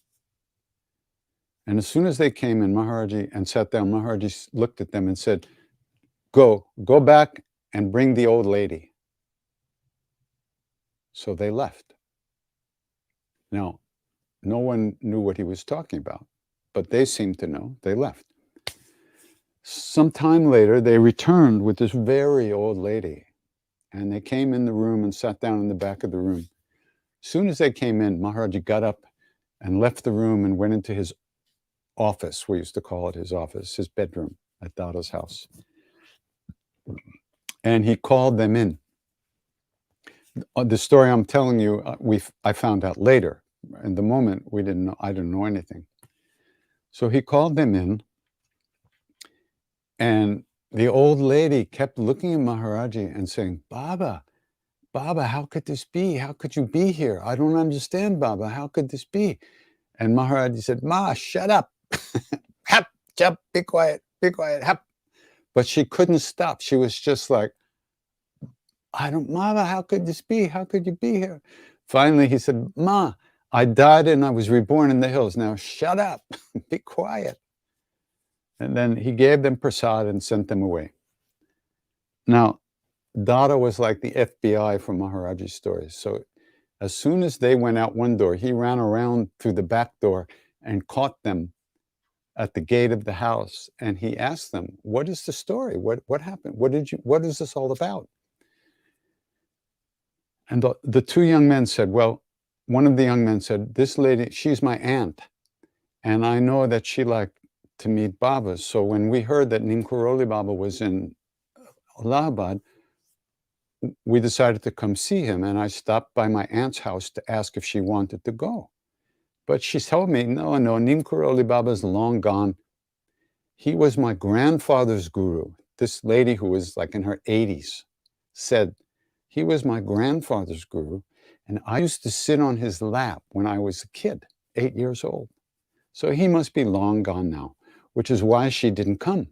And as soon as they came in, Maharajji, and sat down, Maharajji looked at them and said, go back and bring the old lady. So they left. Now, no one knew what he was talking about, but they seemed to know. They left. Some time later, they returned with this very old lady, and they came in the room and sat down in the back of the room. As soon as they came in, Maharajji got up and left the room and went into his office. We used to call it his office, his bedroom at Dada's house. And he called them in. The story I'm telling you, I found out later. In the moment, I didn't know anything. So he called them in, and the old lady kept looking at Maharajji and saying, Baba, how could this be? How could you be here? I don't understand, Baba. How could this be? And Maharajji said, Ma, shut up. Hap, jump, be quiet, hap. But she couldn't stop. She was just like, Mama, how could this be? How could you be here? Finally, he said, Ma, I died and I was reborn in the hills. Now shut up, be quiet. And then he gave them prasad and sent them away. Now, Dada was like the FBI for Maharajji's stories. So as soon as they went out one door, he ran around through the back door and caught them at the gate of the house. And he asked them, what is the story? What happened? What is this all about? And the two young men said, well, one of the young men said, this lady, she's my aunt. And I know that she liked to meet Baba. So when we heard that Neem Karoli Baba was in Allahabad, we decided to come see him. And I stopped by my aunt's house to ask if she wanted to go. But she told me, no, Neem Karoli Baba is long gone. He was my grandfather's guru. This lady who was like in her 80s said, he was my grandfather's guru, and I used to sit on his lap when I was a kid, 8 years old. So he must be long gone now, which is why she didn't come.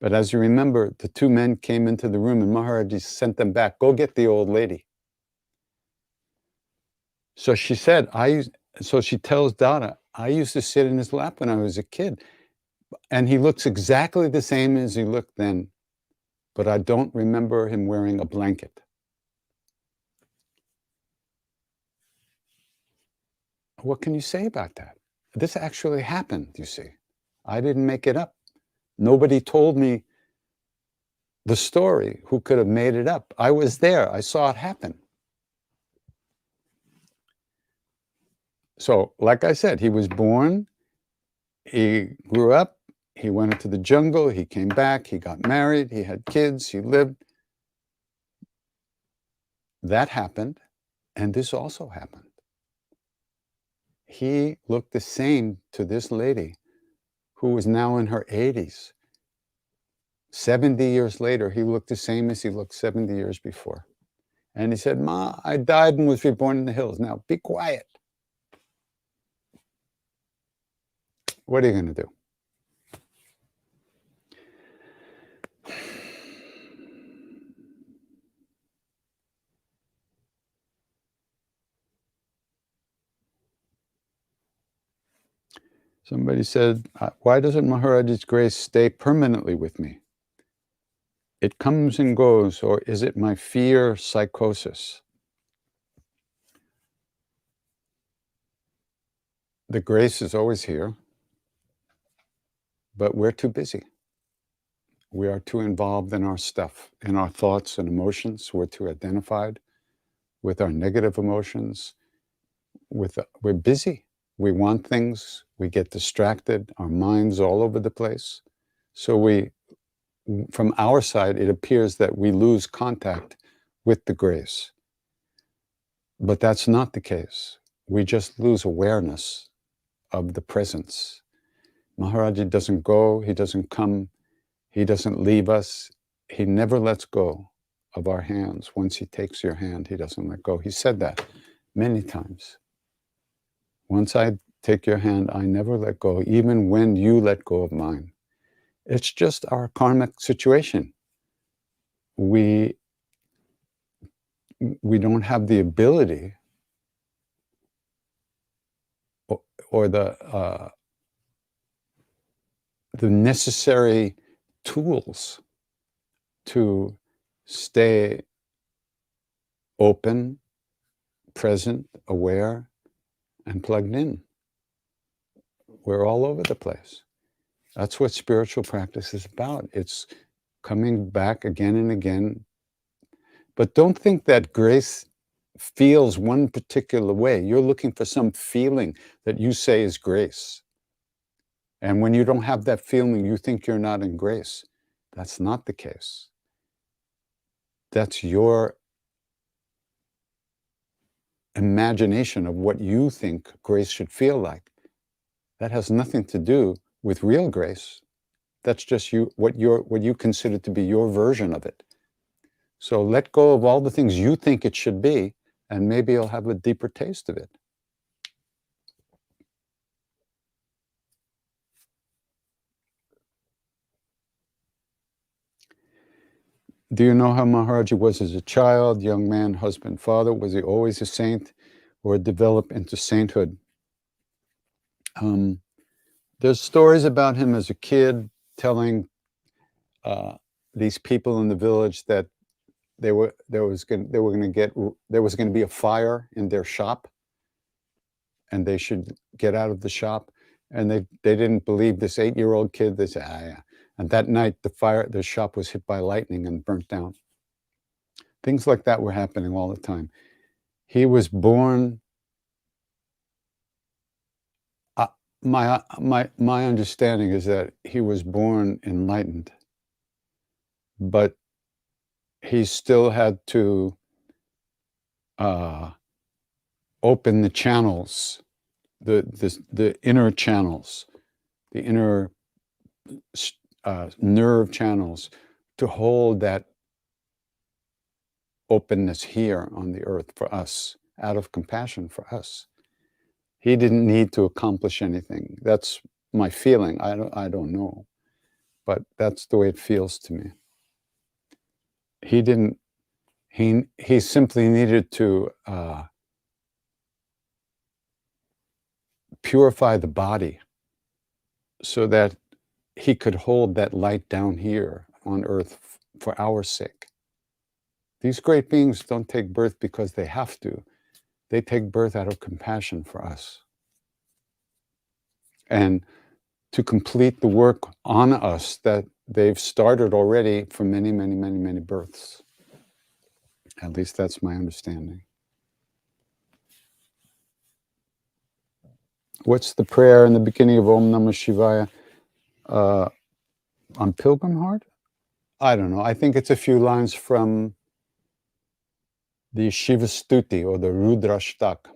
But as you remember, the two men came into the room and Maharajji sent them back, go get the old lady. So she said, so she tells Dada, I used to sit in his lap when I was a kid, and he looks exactly the same as he looked then, but I don't remember him wearing a blanket. What can you say about that? This actually happened, you see. I didn't make it up. Nobody told me the story who could have made it up. I was there. I saw it happen. So, like I said, he was born, he grew up, he went into the jungle, he came back, he got married, he had kids, he lived. That happened, and this also happened. He looked the same to this lady who was now in her 80s. 70 years later, he looked the same as he looked 70 years before. And he said, Ma, I died and was reborn in the hills. Now, be quiet. What are you going to do? Somebody said, why doesn't Maharajji's grace stay permanently with me? It comes and goes, or is it my fear psychosis? The grace is always here, but we're too busy. We are too involved in our stuff, in our thoughts and emotions. We're too identified with our negative emotions. We're busy. We want things. We get distracted. Our mind's all over the place. So from our side, it appears that we lose contact with the grace. But that's not the case. We just lose awareness of the presence. Maharajji doesn't go, he doesn't come, he doesn't leave us. He never lets go of our hands. Once he takes your hand, he doesn't let go. He said that many times. Once I take your hand, I never let go, even when you let go of mine. It's just our karmic situation. We don't have the ability or the necessary tools to stay open, present, aware, and plugged in. We're all over the place. That's what spiritual practice is about. It's coming back again and again. But don't think that grace feels one particular way. You're looking for some feeling that you say is grace. And when you don't have that feeling, you think you're not in grace. That's not the case. That's your imagination of what you think grace should feel like. That has nothing to do with real grace. That's just what you consider to be your version of it. So let go of all the things you think it should be, and maybe you'll have a deeper taste of it. Do you know how Maharajji was as a child, young man, husband, father? Was he always a saint or develop into sainthood? There's stories about him as a kid telling these people in the village that there was going to be a fire in their shop, and they should get out of the shop. And they didn't believe this 8-year-old kid. They said, yeah. And that night, the shop was hit by lightning and burnt down. Things like that were happening all the time. He was born. My understanding is that he was born enlightened, but he still had to open the channels, the inner channels, the inner nerve channels, to hold that openness here on the earth for us, out of compassion for us. He didn't need to accomplish anything. That's my feeling. I don't know, but that's the way it feels to me. He didn't. He simply needed to purify the body so that he could hold that light down here on earth for our sake. These great beings don't take birth because they have to. They take birth out of compassion for us, and to complete the work on us that they've started already for many, many, many, many births. At least that's my understanding. What's the prayer in the beginning of Om Namah Shivaya on Pilgrim Heart? I don't know. I think it's a few lines from the Shiva Stuti or the Rudrashtakam,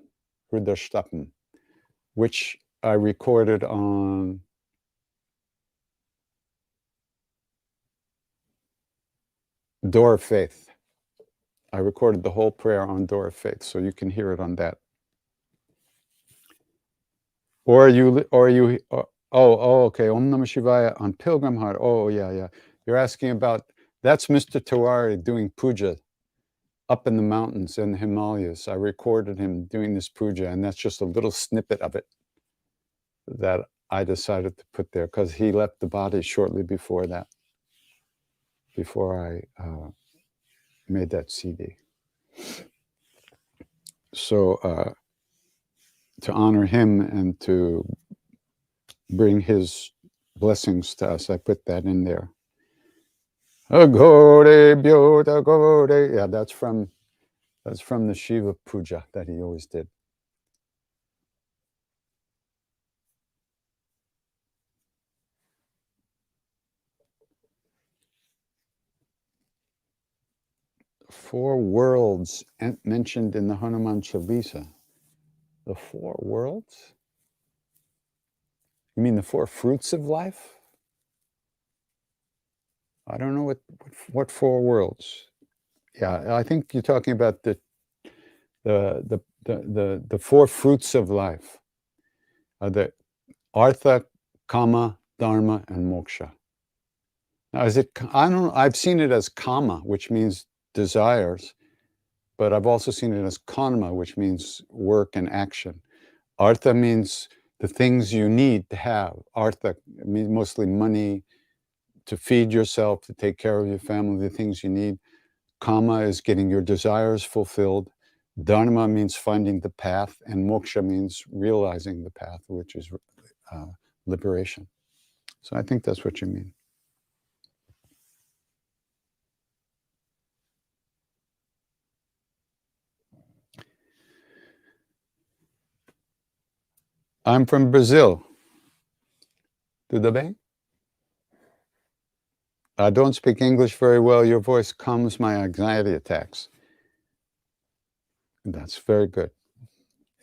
which I recorded on Door of Faith. I recorded the whole prayer on Door of Faith, so you can hear it on that. Or you, okay, Om Namah Shivaya on Pilgrim Heart. Oh, yeah. You're asking about, that's Mr. Tiwari doing puja up in the mountains in the Himalayas. I recorded him doing this puja, and that's just a little snippet of it that I decided to put there, because he left the body shortly before that, before I made that CD. So to honor him and to bring his blessings to us, I put that in there. Agore Byota Gore. Yeah, that's from the Shiva puja that he always did. Four worlds mentioned in the Hanuman Chalisa. The four worlds? You mean the four fruits of life? I don't know what four worlds. Yeah, I think you're talking about the four fruits of life. The artha, kama, dharma, and moksha. Now, I've seen it as kama, which means desires, but I've also seen it as karma, which means work and action. Artha means the things you need to have. Artha means mostly money, to feed yourself, to take care of your family, the things you need. Kama is getting your desires fulfilled. Dharma means finding the path, and moksha means realizing the path, which is liberation. So I think that's what you mean. I'm from Brazil. Tudo bem? I don't speak English very well. Your voice calms my anxiety attacks. That's very good.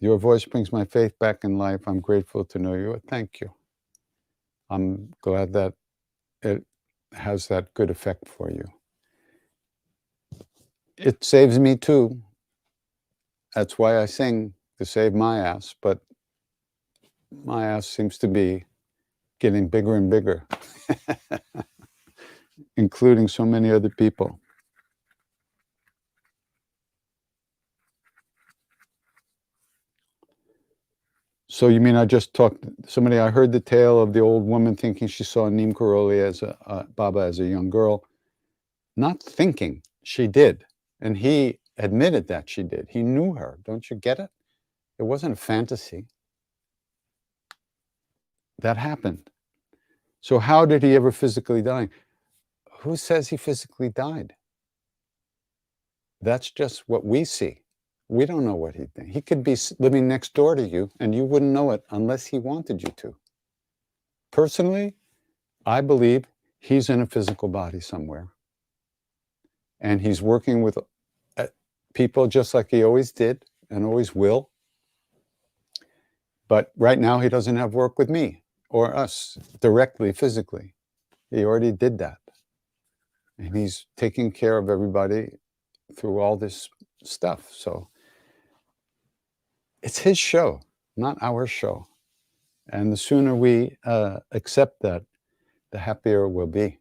Your voice brings my faith back in life. I'm grateful to know you. Thank you. I'm glad that it has that good effect for you. It saves me too. That's why I sing, to save my ass, but my ass seems to be getting bigger and bigger, including so many other people. So you mean I just talked, I heard the tale of the old woman thinking she saw Neem Karoli as Baba as a young girl. Not thinking, she did. And he admitted that she did. He knew her. Don't you get it? It wasn't a fantasy. That happened. So how did he ever physically die? Who says he physically died? That's just what we see. We don't know what he thinks. He could be living next door to you and you wouldn't know it unless he wanted you to. Personally, I believe he's in a physical body somewhere. And he's working with people just like he always did and always will. But right now he doesn't have work with me or us directly, physically. He already did that. And he's taking care of everybody through all this stuff. So it's his show, not our show. And the sooner we accept that, the happier we'll be.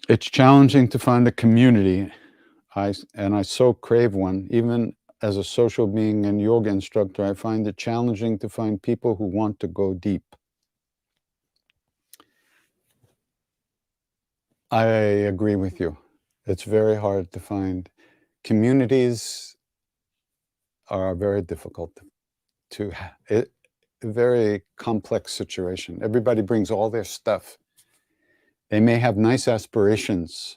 It's challenging to find a community, and I so crave one. Even as a social being and yoga instructor, I find it challenging to find people who want to go deep. I agree with you. It's very hard to find. Communities are very difficult to a very complex situation. Everybody brings all their stuff. They may have nice aspirations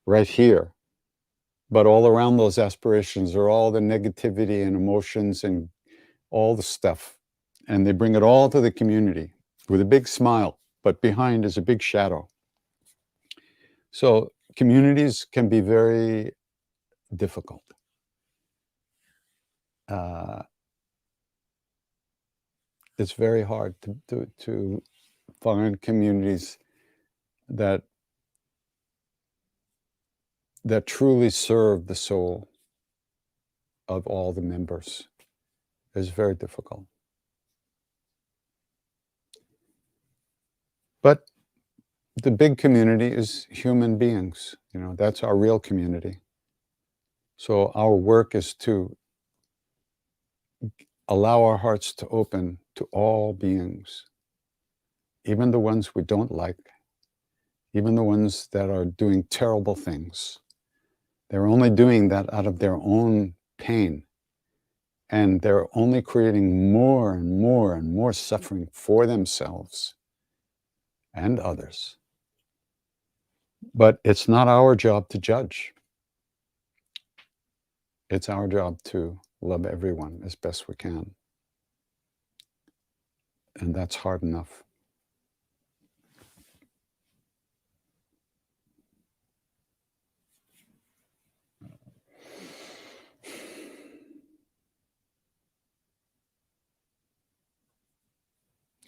right here, but all around those aspirations are all the negativity and emotions and all the stuff. And they bring it all to the community with a big smile, but behind is a big shadow. So communities can be very difficult. It's very hard to find communities that truly serve the soul of all the members. It's very difficult. But the big community is human beings. You know, that's our real community. So our work is to allow our hearts to open to all beings, even the ones we don't like, even the ones that are doing terrible things. They're only doing that out of their own pain. And they're only creating more and more and more suffering for themselves and others. But it's not our job to judge. It's our job to love everyone as best we can. And that's hard enough.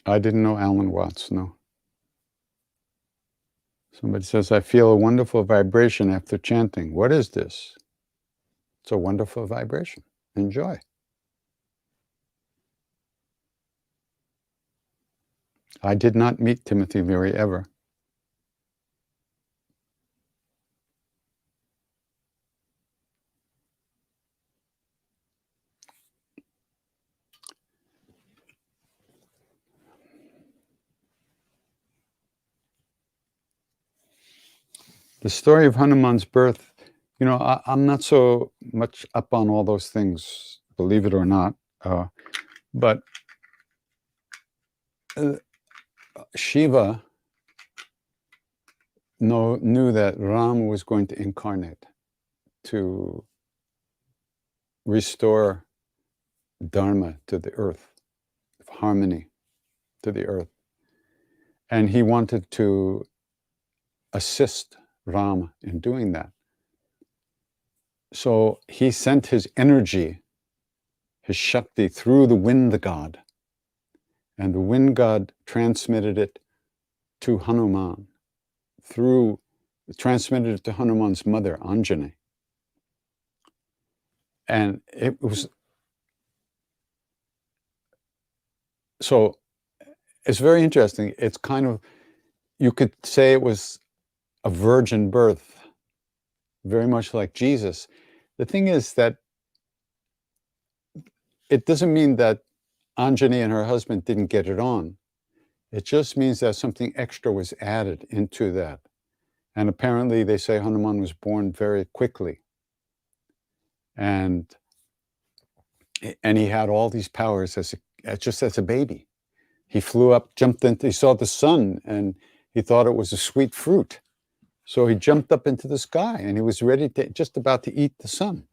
I didn't know Alan Watts, no. Somebody says, I feel a wonderful vibration after chanting. What is this? It's a wonderful vibration. Enjoy. I did not meet Timothy Leary ever. The story of Hanuman's birth, you know, I'm not so much up on all those things, believe it or not. But Shiva knew that Ram was going to incarnate to restore dharma to the earth, harmony to the earth. And he wanted to assist Ram in doing that. So he sent his energy, his Shakti, through the wind god. And the wind god transmitted it to Hanuman, transmitted it to Hanuman's mother, Anjani. And it was, so it's very interesting. It's kind of, you could say it was a virgin birth, very much like Jesus. The thing is that it doesn't mean that Anjani and her husband didn't get it on. It just means that something extra was added into that. And apparently they say Hanuman was born very quickly. And he had all these powers just as a baby. He flew up, jumped into, he saw the sun, and he thought it was a sweet fruit. So he jumped up into the sky, and he was ready to, just about to eat the sun.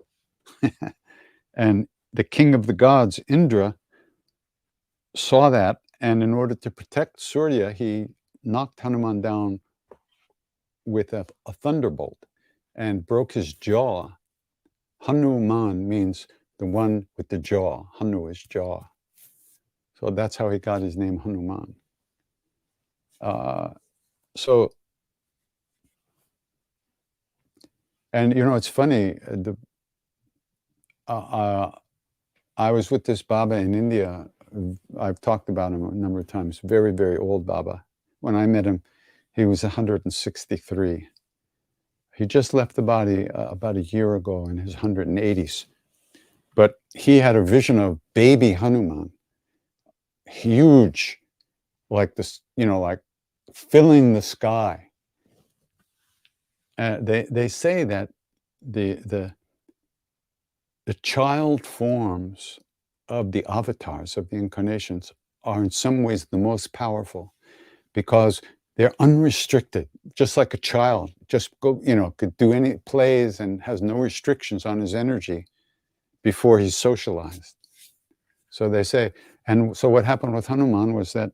And the king of the gods, Indra, saw that, and in order to protect Surya, he knocked Hanuman down with a thunderbolt and broke his jaw. Hanuman means the one with the jaw. Hanu is jaw. So that's how he got his name, Hanuman. And you know, it's funny, I was with this Baba in India. I've talked about him a number of times. Very, very old Baba. When I met him, he was 163. He just left the body about a year ago in his 180s. But he had a vision of baby Hanuman, huge, like this, you know, like filling the sky. They say that the child forms of the avatars, of the incarnations, are in some ways the most powerful because they're unrestricted, just like a child, just go, you know, could do any plays and has no restrictions on his energy before he's socialized. So they say, and so what happened with Hanuman was that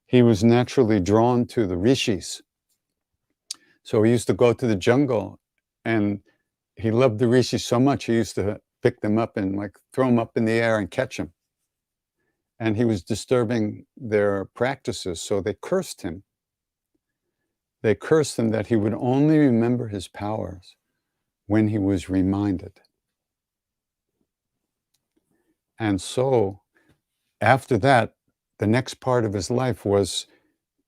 he was naturally drawn to the rishis. So he used to go to the jungle, and he loved the rishis so much, he used to pick them up and like throw them up in the air and catch them. And he was disturbing their practices, so they cursed him. They cursed him that he would only remember his powers when he was reminded. And so after that, the next part of his life was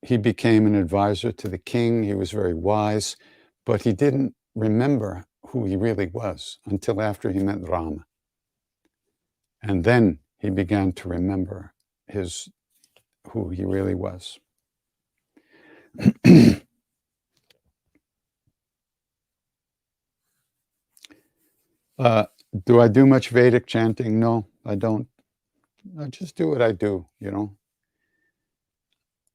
he became an advisor to the king. He was very wise, but he didn't remember who he really was until after he met Rama. And then he began to remember who he really was. Do I do much Vedic chanting? No, I don't. I just do what I do, you know.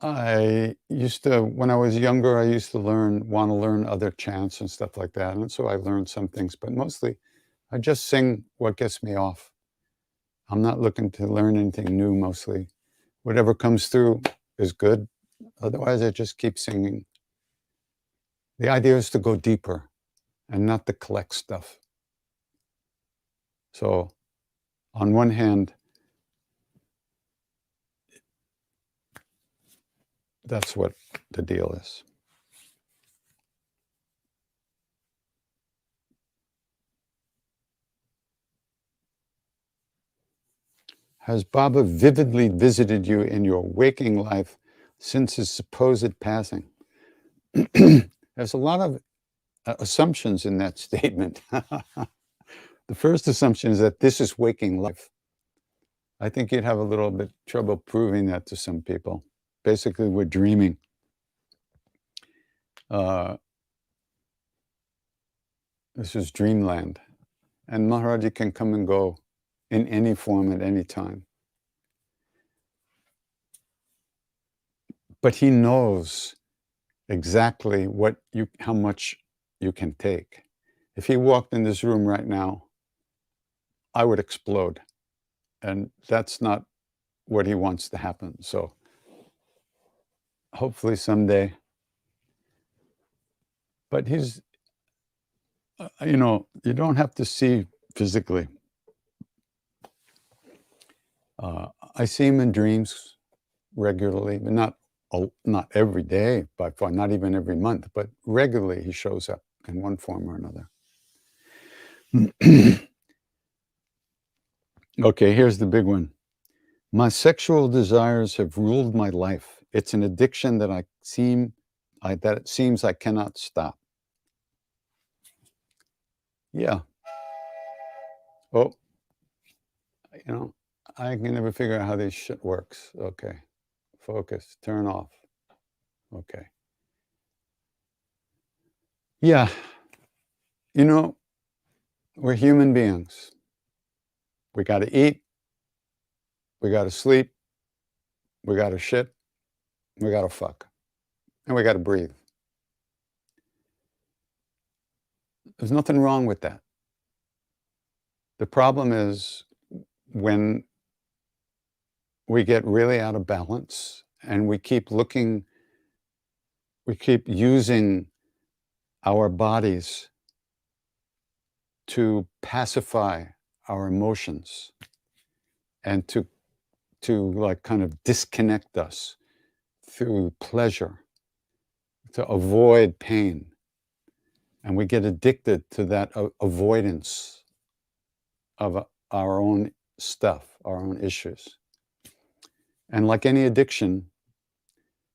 I used to, when I was younger, I used to want to learn other chants and stuff like that. And so I learned some things, but mostly I just sing what gets me off. I'm not looking to learn anything new mostly. Whatever comes through is good. Otherwise, I just keep singing. The idea is to go deeper and not to collect stuff. So on one hand, That's what the deal is. Has Baba vividly visited you in your waking life since his supposed passing? There's a lot of assumptions in that statement. The first assumption is that this is waking life. I think you'd have a little bit trouble proving that to some people. Basically, we're dreaming. This is dreamland. And Maharajji can come and go in any form at any time. But he knows exactly how much you can take. If he walked in this room right now, I would explode. And that's not what he wants to happen. So hopefully someday. But he's, you don't have to see physically. I see him in dreams regularly, but not every day by far, not even every month, but regularly he shows up in one form or another. Okay, here's the big one. My sexual desires have ruled my life. It's an addiction that it seems I cannot stop. Yeah. Oh, I can never figure out how this shit works. Okay. Focus, turn off. Okay. Yeah. We're human beings. We got to eat. We got to sleep. We got to shit. We got to fuck. And we got to breathe. There's nothing wrong with that. The problem is when we get really out of balance and we keep using our bodies to pacify our emotions and to like kind of disconnect us through pleasure, to avoid pain. And we get addicted to that avoidance of our own stuff, our own issues. And like any addiction,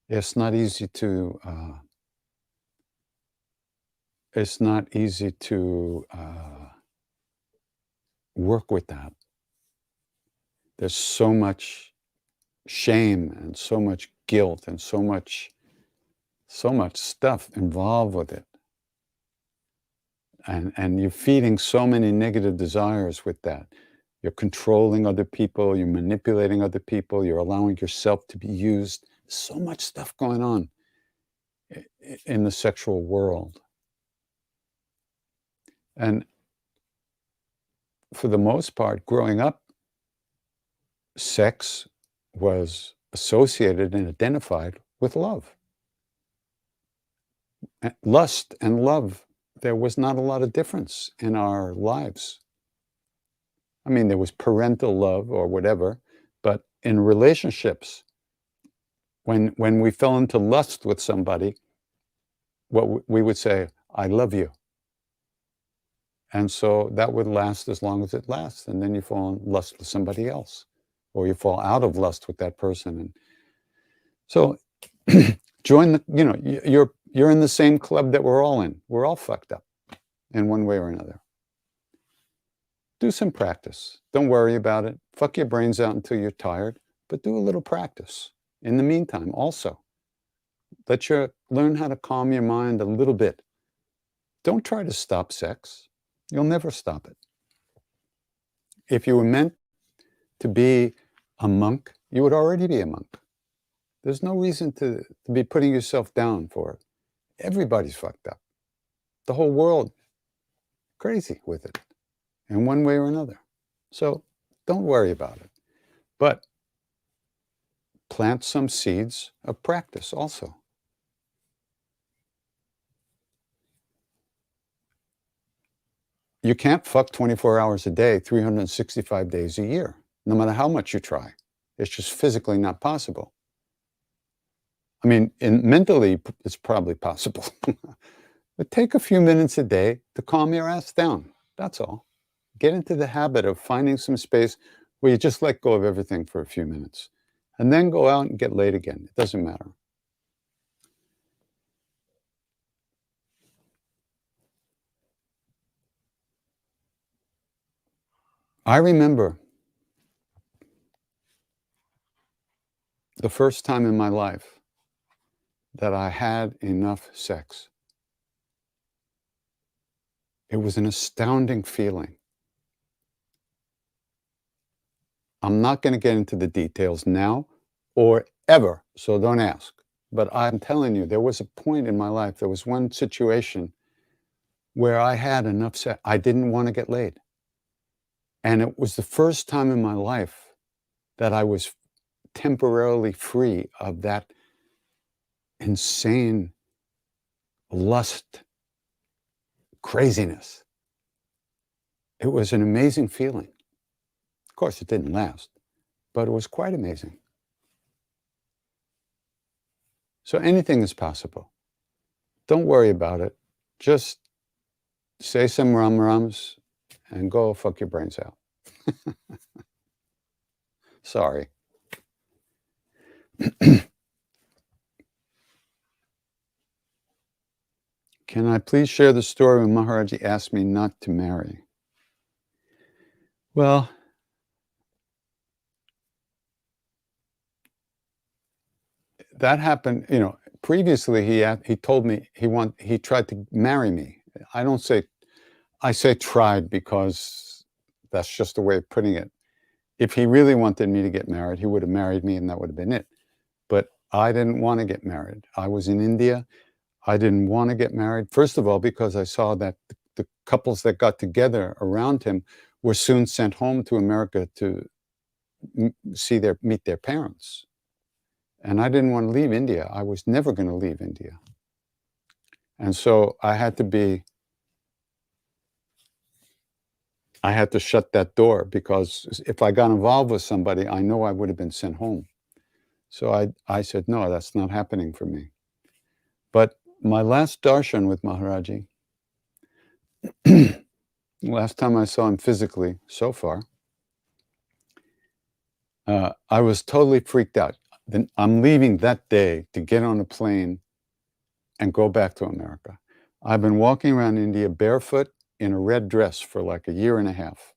it's not easy to work with that. There's so much shame and so much guilt and so much stuff involved with it. And you're feeding so many negative desires with that. You're controlling other people, you're manipulating other people, you're allowing yourself to be used. So much stuff going on in the sexual world. And for the most part, growing up, sex was associated and identified with love. Lust and love, there was not a lot of difference in our lives. I mean, there was parental love or whatever, but in relationships, when we fell into lust with somebody, what we would say, I love you. And so that would last as long as it lasts. And then you fall in lust with somebody else, or you fall out of lust with that person. And so join you're in the same club that we're all in. We're all fucked up in one way or another. Do some practice. Don't worry about it. Fuck your brains out until you're tired, but do a little practice. In the meantime, also, learn how to calm your mind a little bit. Don't try to stop sex. You'll never stop it. If you were meant to be a monk, you would already be a monk. There's no reason to be putting yourself down for it. Everybody's fucked up. The whole world, crazy with it in one way or another. So don't worry about it. But plant some seeds of practice also. You can't fuck 24 hours a day, 365 days a year, no matter how much you try. It's just physically not possible. I mean, mentally, it's probably possible. But take a few minutes a day to calm your ass down. That's all. Get into the habit of finding some space where you just let go of everything for a few minutes. And then go out and get laid again. It doesn't matter. I remember the first time in my life that I had enough sex. It was an astounding feeling. I'm not going to get into the details now or ever, so don't ask. But I'm telling you, there was a point in my life, there was one situation where I had enough sex. I didn't want to get laid. And it was the first time in my life that I was temporarily free of that insane lust craziness. It was an amazing feeling. Of course, it didn't last, but it was quite amazing. So anything is possible. Don't worry about it. Just say some rum-rums and go fuck your brains out. Sorry. Can I please share the story when Maharajji asked me not to marry? Well, that happened, previously he told me he tried to marry me. I say tried because that's just a way of putting it. If he really wanted me to get married, he would have married me and that would have been it. But I didn't want to get married. I was in India. I didn't want to get married. First of all, because I saw that the couples that got together around him were soon sent home to America to meet their parents. And I didn't want to leave India. I was never going to leave India. And so I had to shut that door, because if I got involved with somebody, I know I would have been sent home. So I said, no, that's not happening for me. But my last darshan with Maharajji, last time I saw him physically so far, I was totally freaked out. Then I'm leaving that day to get on a plane and go back to America. I've been walking around India barefoot in a red dress for like a year and a half.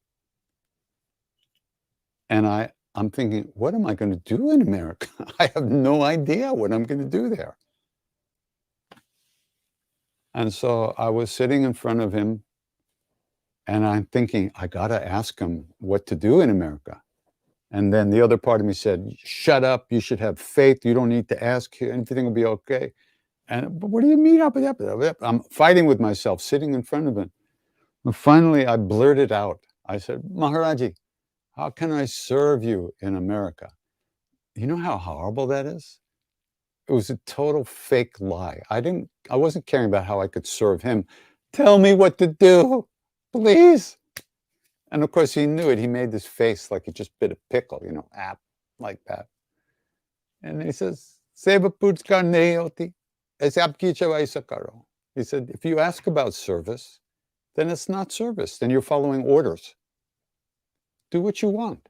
And I'm thinking, what am I going to do in America? I have no idea what I'm going to do there. And so I was sitting in front of him and I'm thinking, I got to ask him what to do in America. And then the other part of me said, shut up, you should have faith, you don't need to ask, everything will be okay. But what do you mean? I'm fighting with myself, sitting in front of him. And finally, I blurted out. I said, Maharajji, how can I serve you in America? You know how horrible that is? It was a total fake lie. I wasn't caring about how I could serve him. Tell me what to do, please. And of course, he knew it. He made this face like he just bit a pickle, like that. And he says, Seva putska neoti, esapki chavaisa karo. He said, if you ask about service, then it's not service. Then you're following orders. Do what you want.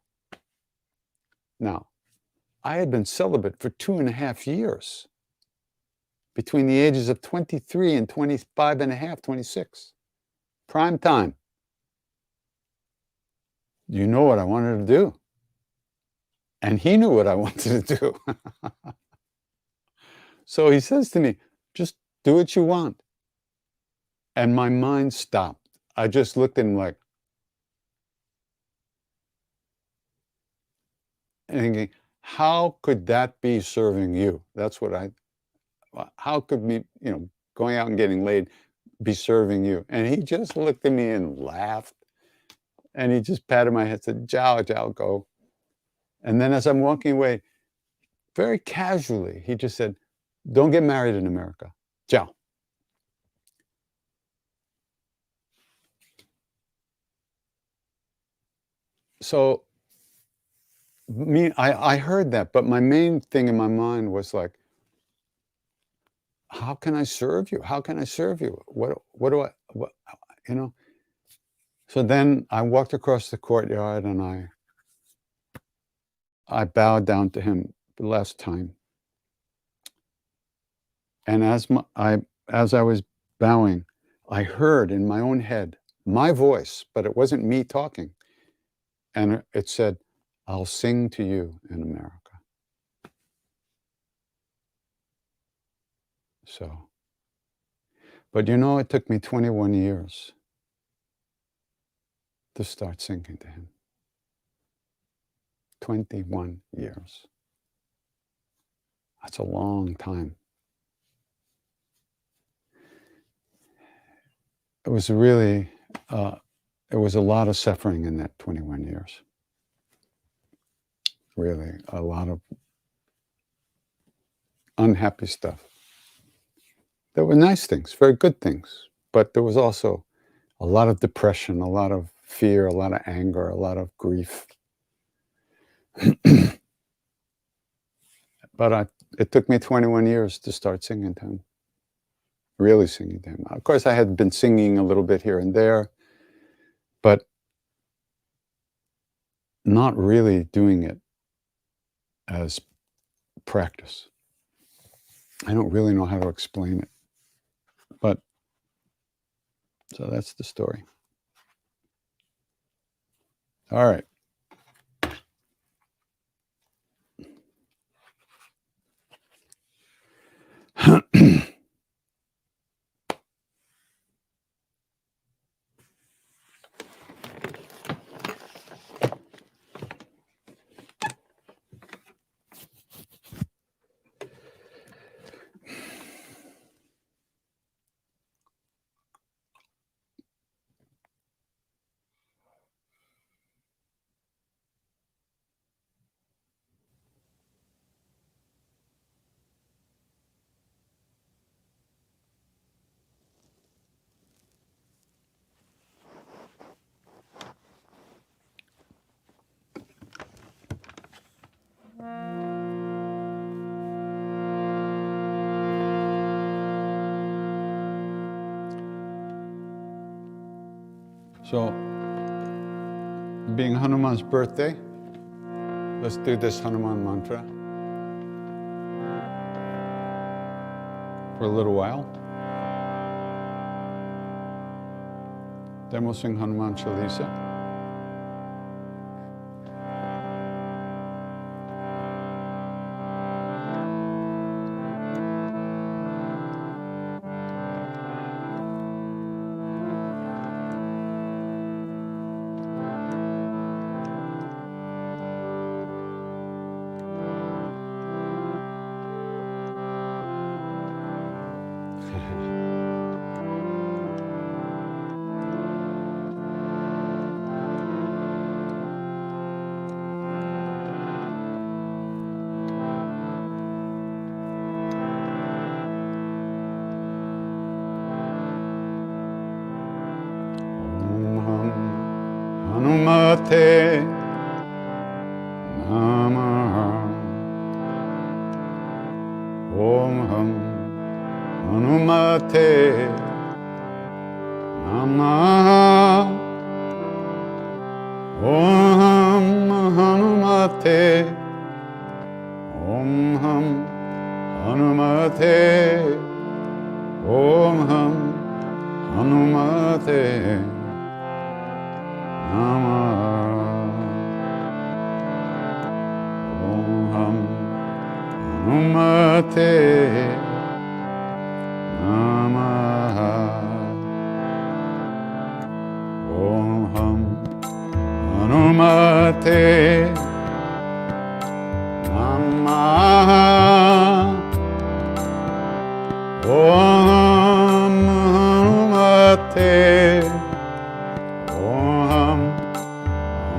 Now, I had been celibate for 2.5 years, between the ages of 23 and 25 and a half, 26. Prime time. You know what I wanted to do. And he knew what I wanted to do. So he says to me, just do what you want. And my mind stopped. I just looked at him like, thinking, how could that be serving you? That's what how could me, going out and getting laid be serving you? And he just looked at me and laughed. And he just patted my head, said, Jao, Jao, go. And then as I'm walking away, very casually, he just said, don't get married in America. Jao. So I heard that, but my main thing in my mind was like, how can I serve you? How can I serve you? What do I, you know? So then I walked across the courtyard and I bowed down to him the last time. And as I was bowing, I heard in my own head my voice, but it wasn't me talking. And it said, "I'll sing to you in America." So, but you know, it took me 21 years to start singing to him. 21 years. That's a long time. It was really, there was a lot of suffering in that 21 years. Really, a lot of unhappy stuff. There were nice things, very good things, but there was also a lot of depression, a lot of fear, a lot of anger, a lot of grief. But it took me 21 years to start singing to him, really singing to him. Of course, I had been singing a little bit here and there, but not really doing it as practice. I don't really know how to explain it, but so that's the story. All right. So, being Hanuman's birthday, let's do this Hanuman mantra for a little while. Then we'll sing Hanuman Chalisa. Hanumate Namaha. Om Ham Hanumate Namaha. Om Ham Hanumate. Om Ham Hanumate. Om Ham Hanumate Namaha. Om Ham Hanumate Namaha. Om Ham Hanumate Namaha. Om Hanumate. Om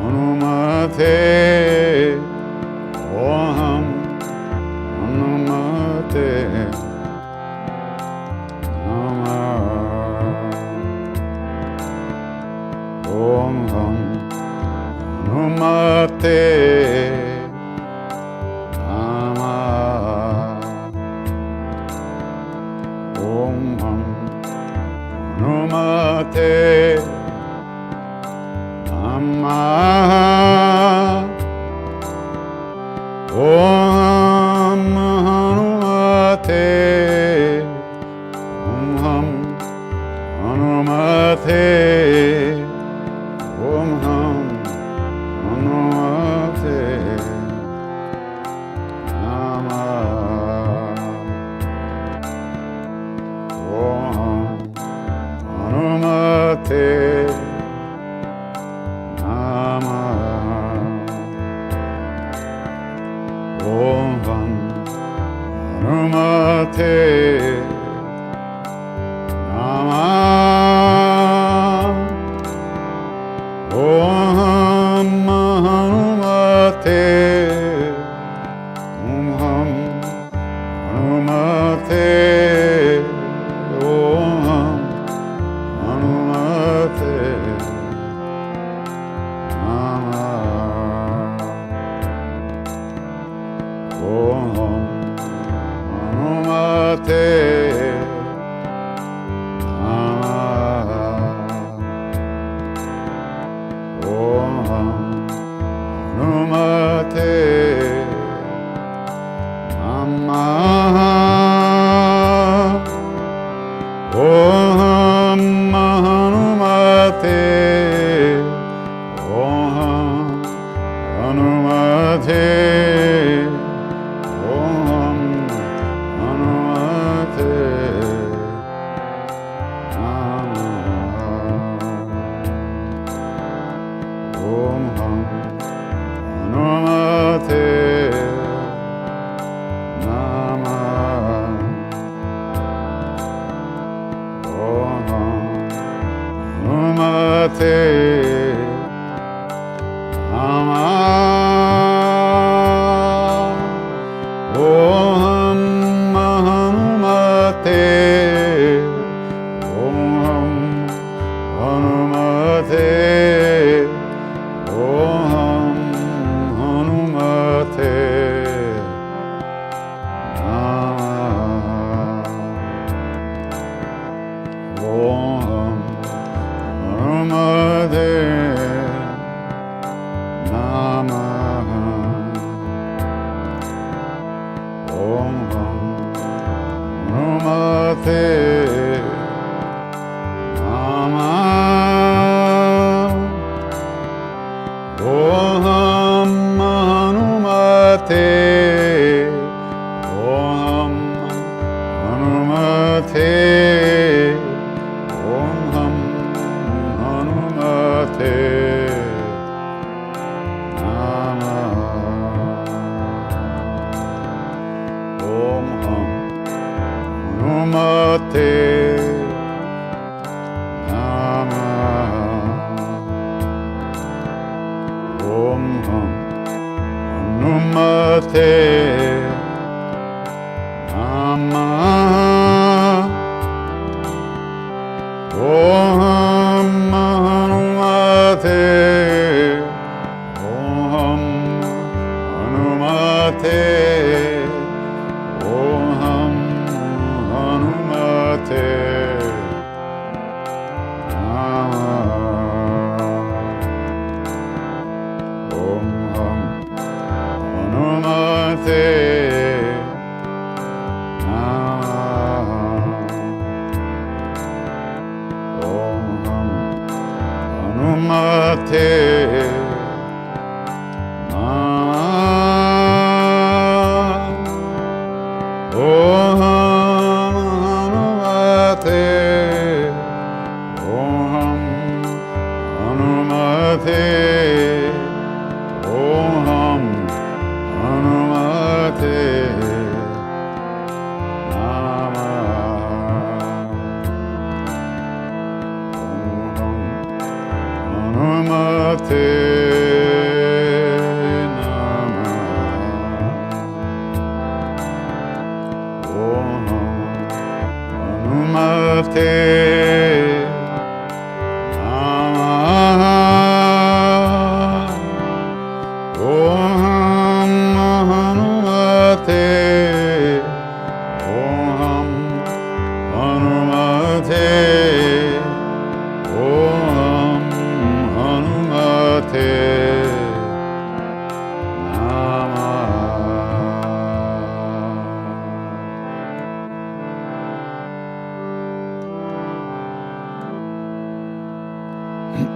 Hanumate. Om Hanumate Namaha. Om Hanumate Namaha.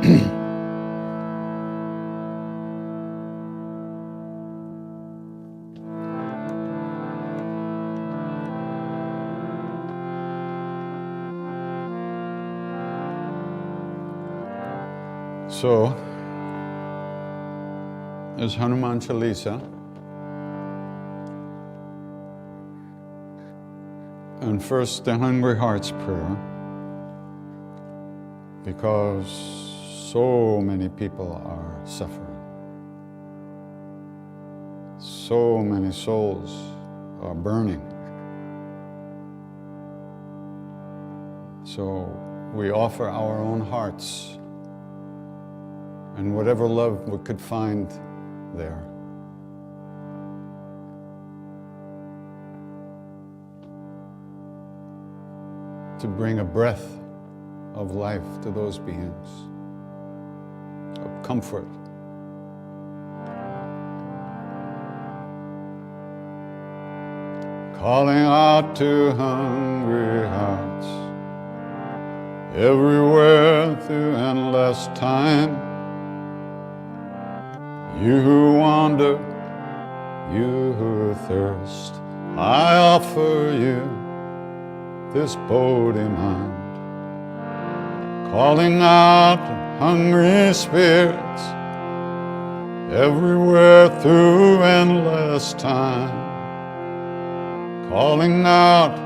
So, there's Hanuman Chalisa, and first the Hungry Hearts Prayer, because so many people are suffering. So many souls are burning. So we offer our own hearts and whatever love we could find there. To bring a breath of life to those beings, of comfort. Calling out to hungry hearts, everywhere through endless time. You who wander, you who thirst, I offer you this body mind. Calling out to hungry spirits, everywhere through endless time. Calling out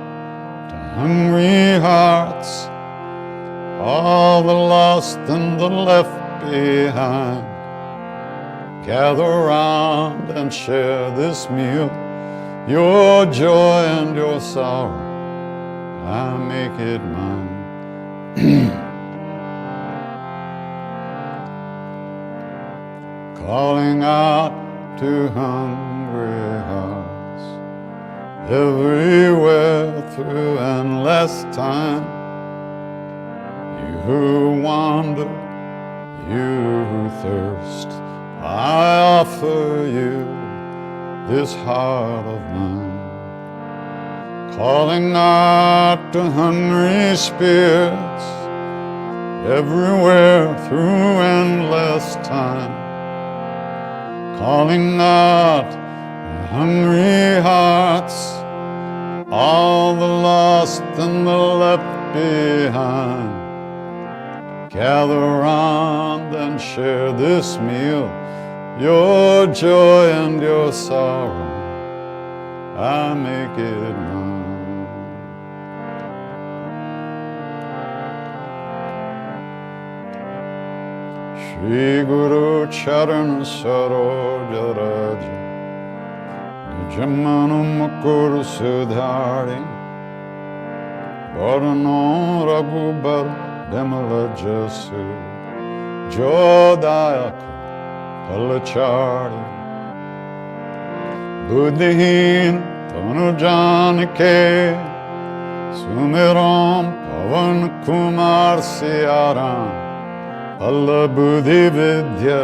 to hungry hearts, all the lost and the left behind. Gather round and share this meal, your joy and your sorrow, I make it mine. Calling out to hungry hearts, everywhere through endless time. You who wander, you who thirst, I offer you this heart of mine. Calling out to hungry spirits, everywhere through endless time. Calling out to hungry hearts, all the lost and the left behind. Gather round and share this meal, your joy and your sorrow, I make it mine. Shri Guru Charan Saroja Raja, Nijamanu Mukur Sudhari, Varano Raghubar Demala Jasu, Jodayaka Palachari, Buddhihin Tanu Janike, Sumiram Pavan Kumar Siaram, Palla Buddhi Vidya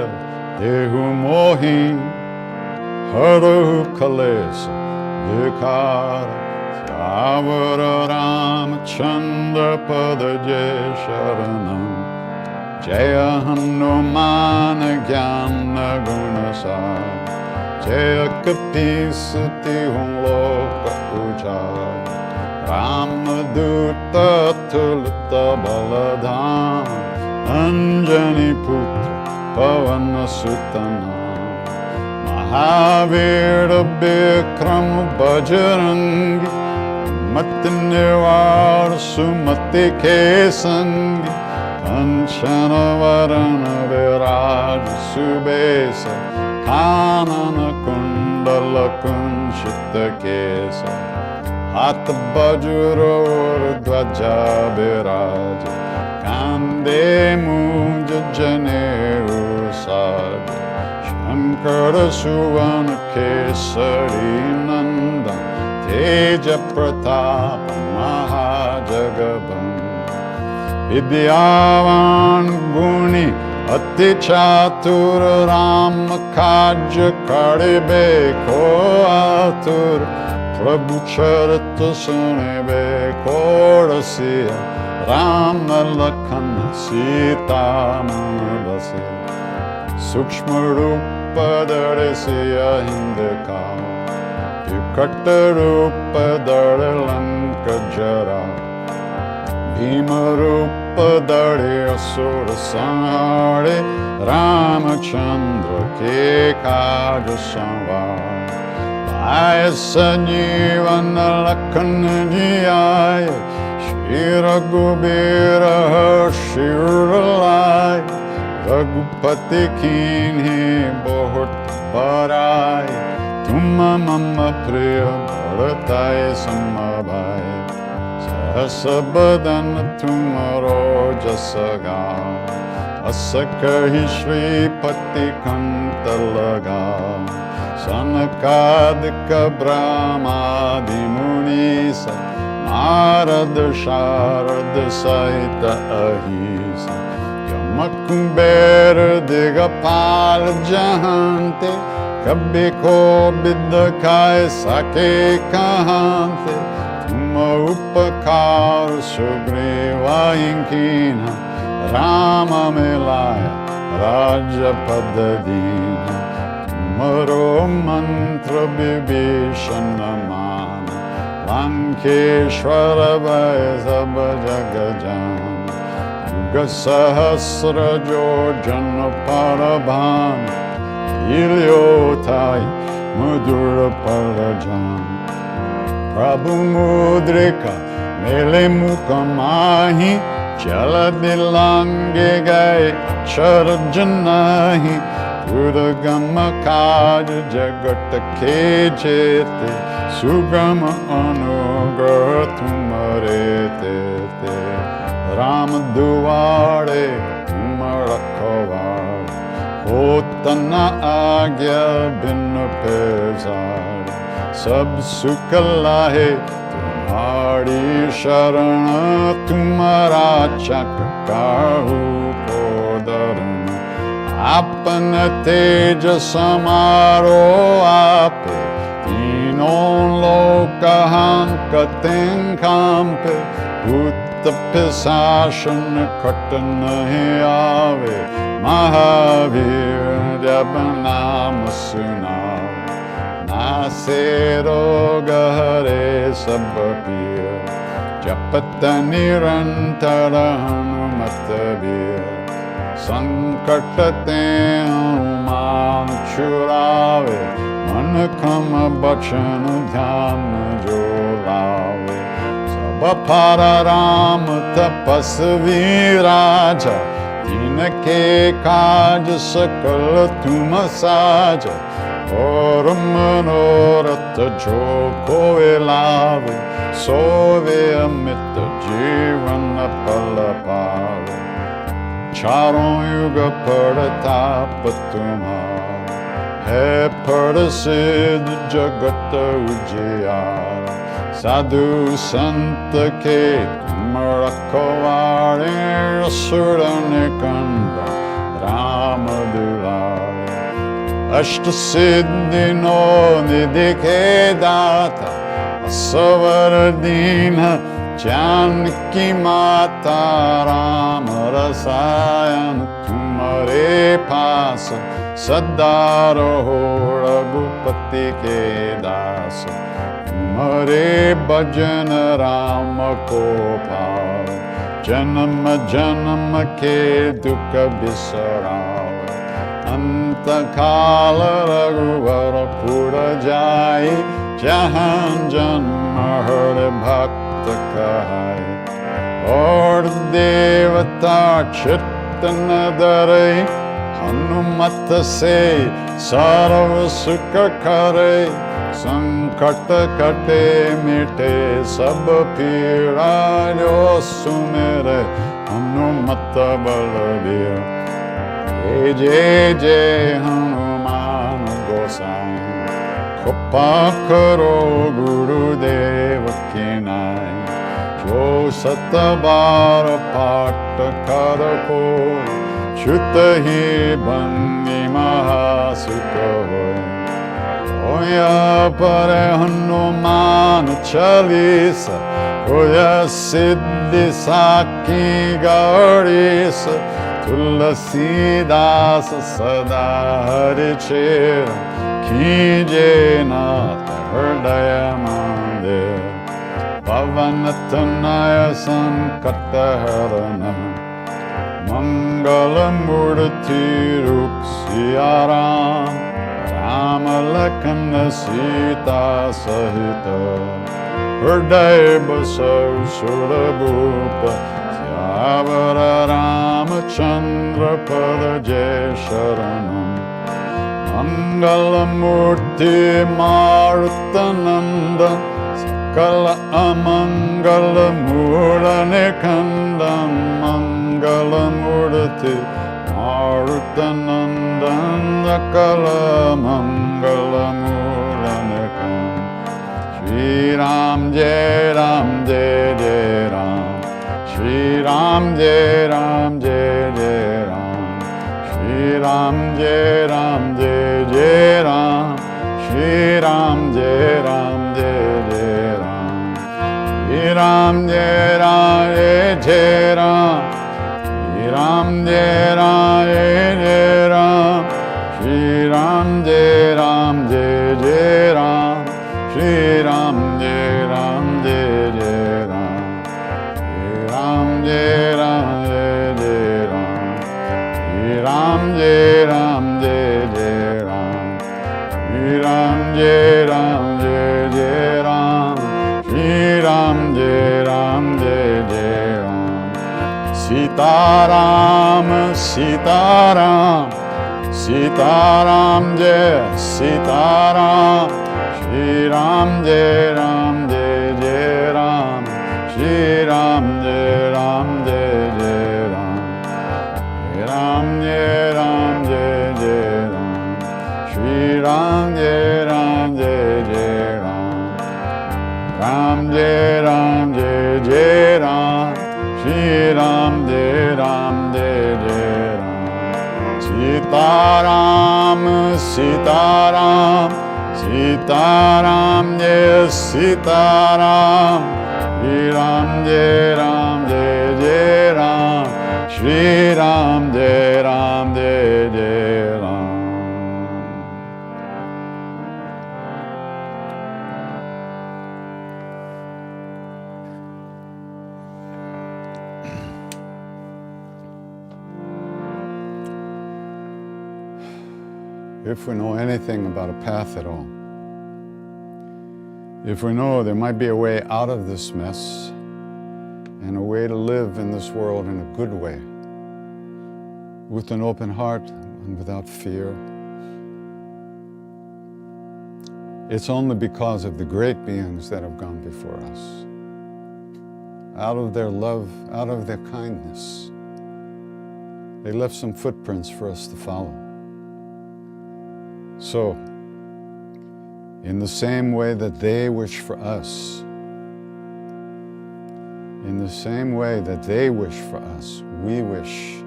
Dehu Mohin, Haru Kalesa Vikara, Syavara Ramachandra Pada Jai Sharanam, Jaya Hanuman Gyana Gunasar, Jaya Kapisati Hum Loka Ujjar, Ramaduta Tulita Baladham, Anjani Putra Pavana Sutana, Mahavira Bikram Bajrangi, Mati Nirvara Sumati Kesangi, Kanchana Varana Viraj Subesa, Kanana Kundala Kunchita Kesa, Hat Bajura Dvaja Viraja, Kande Muja Jane Usaj, Shankara Suvana Kesari Nanda, Teja Pratap Mahajagabam, Vidyavan Guni Ati Chatur Ram Kaj Karibe Ko Atur, Prabhu Charata Sunebe Korasiya Rama Lakhan Sita Manabase Sukshma Rupa Darisiya Hindaka Vikat Rupa Daralanka Jara Bhima Rupa Dare Asura Sanhare Ramachandra Ke Kaj Samvar Jaya Sanjivana Lakhan Jaya Shri Raghubira Shiralai Raghupati Kinhi Bahut Parai Tumma Mama Priya Bharatai Samabhai Sabadan Tumaro Jasaga Asakahi Shri Pati Kantalaga Sanakadika Brahmadi Munisa Narad Sharad Saita Ahisa Yamakumber Digapal Jahante Kabiko Biddakai Sake Kahante Upakar Sugriva Inkina Rama Melaya Raja Padadina Tumaro Mantra Bibhishana Mana Lankeshwara Vaisabha Jagajana Yuga Sahasra Jojana Parabhana Ilyotai Madhura Palajana Prabhu Mudrika Mele Mukamahi Chala Dilange Gai Achara Janahi Udagama Kaja Jagata Kejete Sugama Anugra Tumarete Rama Duare Tumarakovare Hotana Agya Binu Pezare Sab sukh lahe tumhari sharana tumhara chakahu kodarana apna teja samaro ape tinon lokahan katen kampe bhut pisashan khat nahi aave Mahavir jab naam sunao Nase roga hare sab piya Japata nirantara hanumatabir Sankatate hanuman churave Manakama bachan dhyan jo lave Sabapara ram tapasvi raja Tinake kaj sakal tuma saja Or manoratha jo koe lave Sove amit jivana palapave Charon yuga pradtap tumhara Hai prasiddh jagat ujjiyara Sadhu sant ke tum rakhware Asura nikanda Rama dulare Ashta siddhi no nidhi ke data Asavardina Janki mata Rama rasayan tumhare pasa Sadaro Raghupati ke dasa Tumhare bhajan Rama ko paava Janam janam ke dukha bisarava Anta kala raghuvar pura jai Jahan janma hare bhakta kahai Or devata chittana darai Hanumat se sarva sukha kare Sankata kate mite sab pira Jo sumere Hanumata balavir Jai Jai Hanuman Gosai Kripa karo Gurudev ki nai Jo satabar paat kar koi Chut hi bandi mahasukha hoy Hoya pare Hanuman Chalisa Hoya siddhi sak ki gauris, tulasi das sada hari chir, kije nath hursday mandir, pavanatanaya sankataharanam, Mangalamurti Rup Siyaram, Ramalakana Sita Sahita, Hursday Basav Surabhupa, Syavara Ramachandra Pada Jai Sharanam, Mangalamurti Marutananda, Sakala Amangala Muranikandan, Mangalamurti Marutanandan, Sakala Mangalamuranikan. Shri Ram Jai Ram Jai Jai Ram, Shri Ram Jai Ram Jai Jai Ram, Shri Ram Jai Ram Jai Jai Ram, Shri Ram Jai Ram Jai Jai Ram, Shri Ram Jai Ram Jai Ram, Shri Ram Jai Ram Jai Ram, Shri Ram Jai Ram Jai Jai Ram, Shri Ram Jai Ram Jai Jai Ram, Shri Ram Jai Ram Jai Jai Ram, Shri Ram Jai Ram Jai Jai Ram, Shri Ram Jai Ram Jai Jai Ram, Shri Ram Jai Ram Jai Jai Ram. Sitaram, Sitaram, Sitaram Jai Sitaram, Shri Ram Jai Ram Jai Jai Ram, Shri Ram Jai Ram Jai Jai Ram, Shri Ram Jai Ram Jai Jai Ram, Shri Ram Jai Ram Jai Jai Ram, Ram Jai Ram Jai Jai Ram, Shri Ram Jai Ram Jai Jai Ram. Sitaram, Sitaram, Sitaram Jai Sitaram, Shri Ram Jai Ram Jai Jai Ram, Shri Ram Jai Ram Jai Jai Ram. If we know anything about a path at all, if we know there might be a way out of this mess and a way to live in this world in a good way, with an open heart and without fear, it's only because of the great beings that have gone before us. Out of their love, out of their kindness, they left some footprints for us to follow. So, in the same way that they wish for us, in the same way that they wish for us, we wish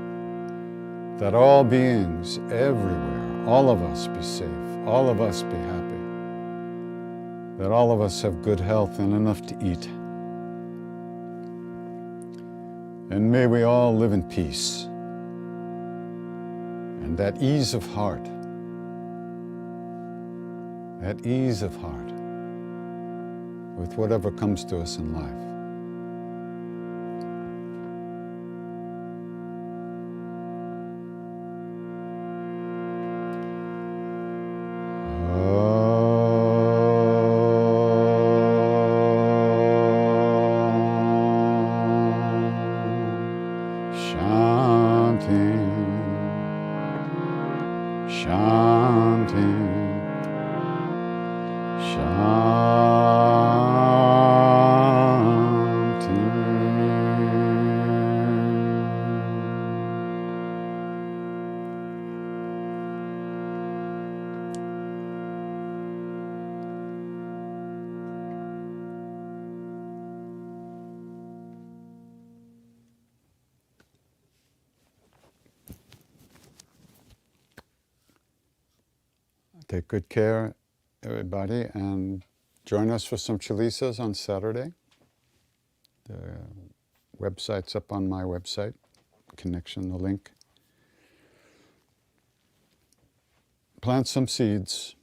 that all beings everywhere, all of us be safe, all of us be happy, that all of us have good health and enough to eat. And may we all live in peace and that ease of heart, with whatever comes to us in life. Take good care, everybody, and join us for some chalisas on Saturday. The website's up on my website, connection, the link. Plant some seeds.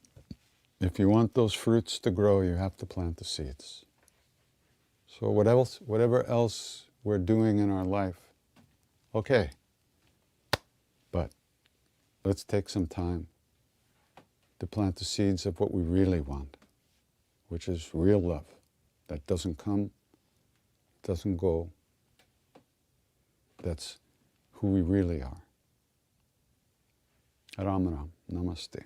If you want those fruits to grow, you have to plant the seeds. So whatever else we're doing in our life, okay, but let's take some time to plant the seeds of what we really want, which is real love that doesn't come, doesn't go. That's who we really are. Ram Ram. Namaste.